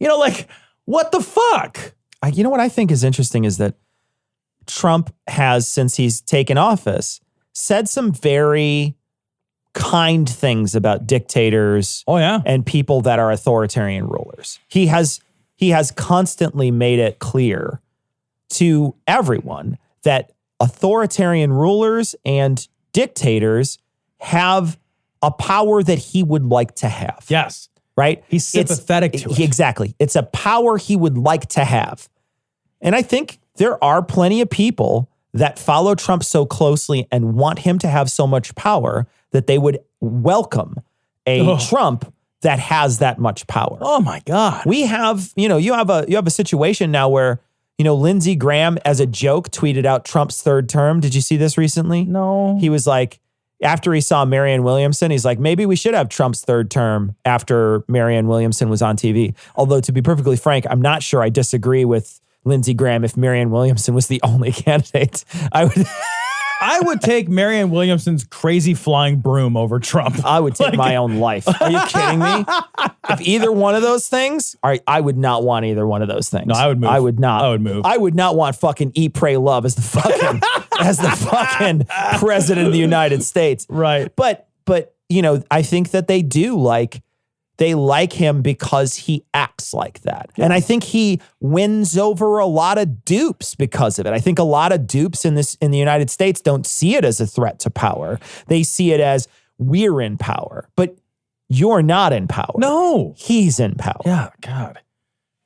like, what the fuck? What I think is interesting is that Trump has, since he's taken office, said some very kind things about dictators and people that are authoritarian rulers. He has constantly made it clear to everyone that authoritarian rulers and dictators have a power that he would like to have. Yes. Right? He's sympathetic to it. Exactly. It's a power he would like to have. And I think there are plenty of people that follow Trump so closely and want him to have so much power that they would welcome a Trump that has that much power. Oh my God. We have, you have a situation now where, Lindsey Graham, as a joke, tweeted out Trump's 3rd term. Did you see this recently? No. He was like, after he saw Marianne Williamson, he's like, maybe we should have Trump's 3rd term after Marianne Williamson was on TV. Although, to be perfectly frank, I'm not sure I disagree with Lindsey Graham if Marianne Williamson was the only candidate. I would take Marianne Williamson's crazy flying broom over Trump. I would take my own life. Are you kidding me? If either one of those things, I would not want either one of those things. No, I would move. I would not. I would move. I would not want fucking Eat, Pray, Love as the fucking president of the United States. Right. But I think that they do they like him because he acts like that. Yeah. And I think he wins over a lot of dupes because of it. I think a lot of dupes in the United States don't see it as a threat to power. They see it as, we're in power, but you're not in power. No. He's in power. Yeah, God.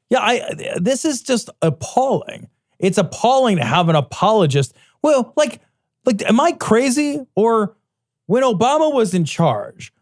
Yeah, this is just appalling. It's appalling to have an apologist. Well, like, am I crazy? Or when Obama was in charge,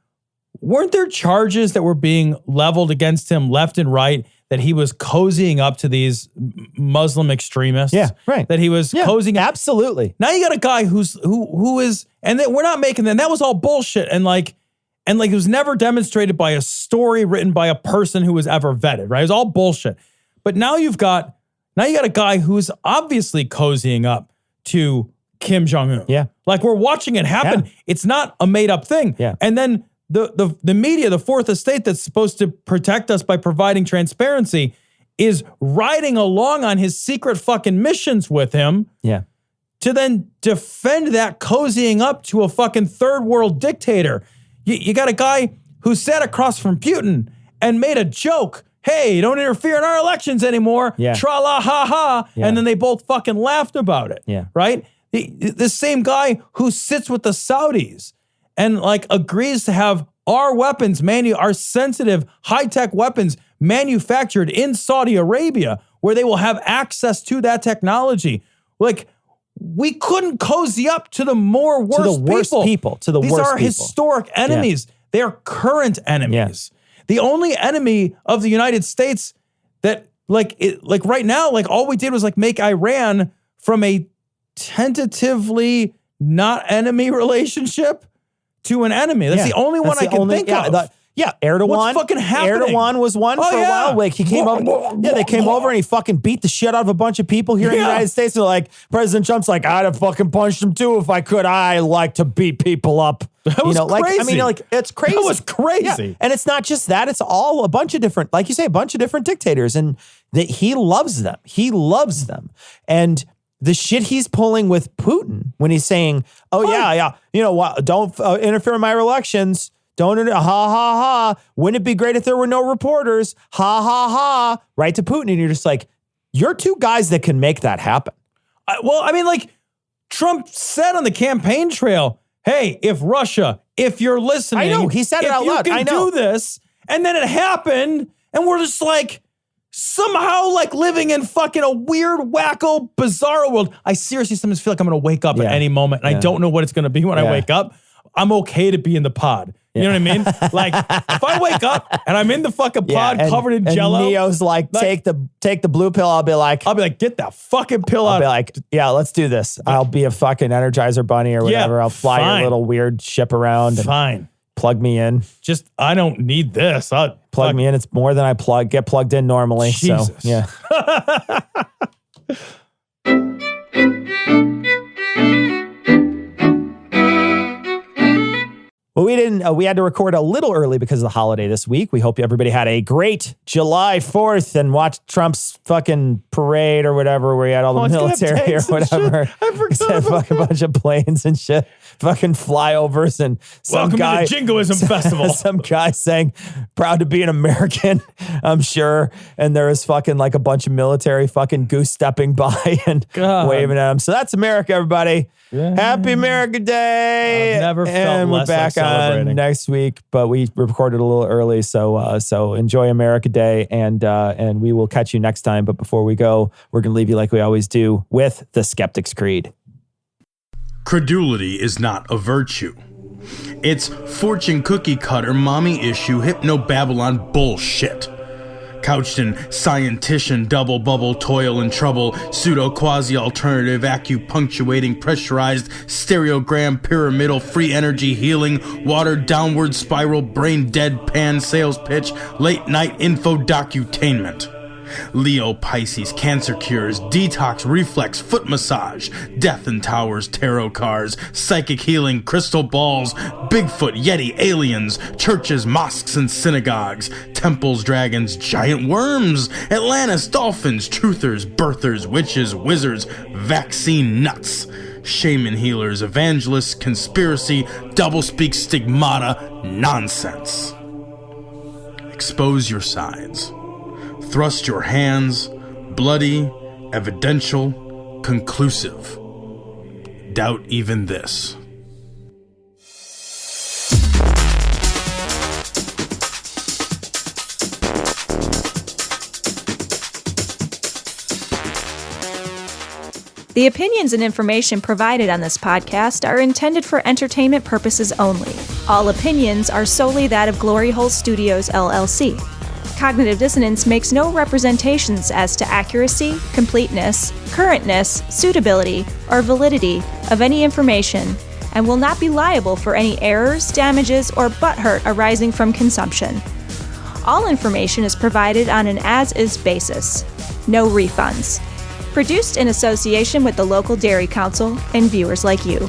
weren't there charges that were being leveled against him left and right that he was cozying up to these Muslim extremists? Yeah, right. That he was cozying. Absolutely. Now you got a guy who is, and we're not making them. That was all bullshit. And it was never demonstrated by a story written by a person who was ever vetted, right? It was all bullshit. But now you got a guy who's obviously cozying up to Kim Jong-un. Yeah. Like we're watching it happen. Yeah. It's not a made up thing. Yeah. And then the media, the fourth estate that's supposed to protect us by providing transparency is riding along on his secret fucking missions with him. Yeah. To then defend that cozying up to a fucking third world dictator. You got a guy who sat across from Putin and made a joke. Hey, don't interfere in our elections anymore. Yeah. Tra-la ha ha. Yeah. And then they both fucking laughed about it. Yeah. Right? The same guy who sits with the Saudis and like agrees to have our weapons, our sensitive high-tech weapons manufactured in Saudi Arabia, where they will have access to that technology. Like, we couldn't cozy up to the worst people. These are historic enemies. Yeah. They are current enemies. Yeah. The only enemy of the United States that like right now, like all we did was like make Iran from a tentatively not enemy relationship to an enemy. That's the only one I can think of. Erdogan. What's fucking happening? Erdogan was one for a while. Like he came over. Yeah, they came over and he fucking beat the shit out of a bunch of people here in the United States. And like President Trump's like, I'd have fucking punched him too if I could. I like to beat people up. That was crazy. Like I mean, like it's crazy. That was crazy. Yeah. And it's not just that; it's all a bunch of different, like you say, a bunch of different dictators, and that he loves them. He loves them, and the shit he's pulling with Putin when he's saying, you know what? Don't interfere in my elections. Don't, ha, ha, ha. Wouldn't it be great if there were no reporters? Ha, ha, ha. Right to Putin. And you're just like, you're two guys that can make that happen. Trump said on the campaign trail, hey, if you're listening. I know, he said it out loud. I know. Do this. And then it happened. And we're just like, somehow like living in fucking a weird, wacko, bizarro world. I seriously sometimes feel like I'm going to wake up at any moment. And I don't know what it's going to be when I wake up. I'm okay to be in the pod. You know what I mean? Like, if I wake up and I'm in the fucking pod covered in Jello. And Neo's like, take the blue pill. I'll be like, get that fucking pill out. I'll be like, yeah, let's do this. I'll be a fucking Energizer bunny or whatever. I'll fly your little weird ship around. Fine. Plug me in. Just, I don't need this. Plug me in. It's more than I get plugged in normally. Jesus. So, yeah. Well, we had to record a little early because of the holiday this week. We hope everybody had a great July 4th and watched Trump's fucking parade or whatever, where he had all the military or whatever. I forgot about fucking bunch of planes and shit, fucking flyovers and some Welcome guy. to the Jingoism Festival. Some guy saying, proud to be an American, I'm sure. And there was fucking like a bunch of military fucking goose stepping by and waving at him. So that's America, everybody. Yeah. Happy America Day. I've never felt and less we're back like celebrating. on next week, but we recorded a little early, so enjoy America Day, and we will catch you next time. But before we go, we're gonna leave you like we always do with the Skeptic's Creed. Credulity is not a virtue. It's fortune cookie cutter, mommy issue, hypno-Babylon bullshit. Couched in scientician, double bubble, toil and trouble, pseudo quasi alternative, acupunctuating, pressurized, stereogram, pyramidal, free energy healing, water downward spiral, brain deadpan sales pitch, late night info docutainment. Leo, Pisces, cancer cures, detox, reflex, foot massage, death in towers, tarot cards, psychic healing, crystal balls, Bigfoot, Yeti, aliens, churches, mosques and synagogues, temples, dragons, giant worms, Atlantis, dolphins, truthers, birthers, witches, wizards, vaccine nuts, shaman healers, evangelists, conspiracy, doublespeak, stigmata, nonsense. Expose your sides. Thrust your hands, bloody, evidential, conclusive. Doubt even this. The opinions and information provided on this podcast are intended for entertainment purposes only. All opinions are solely that of Glory Hole Studios, LLC. Cognitive Dissonance makes no representations as to accuracy, completeness, currentness, suitability, or validity of any information, and will not be liable for any errors, damages, or butthurt arising from consumption. All information is provided on an as-is basis. No refunds. Produced in association with the local Dairy Council and viewers like you.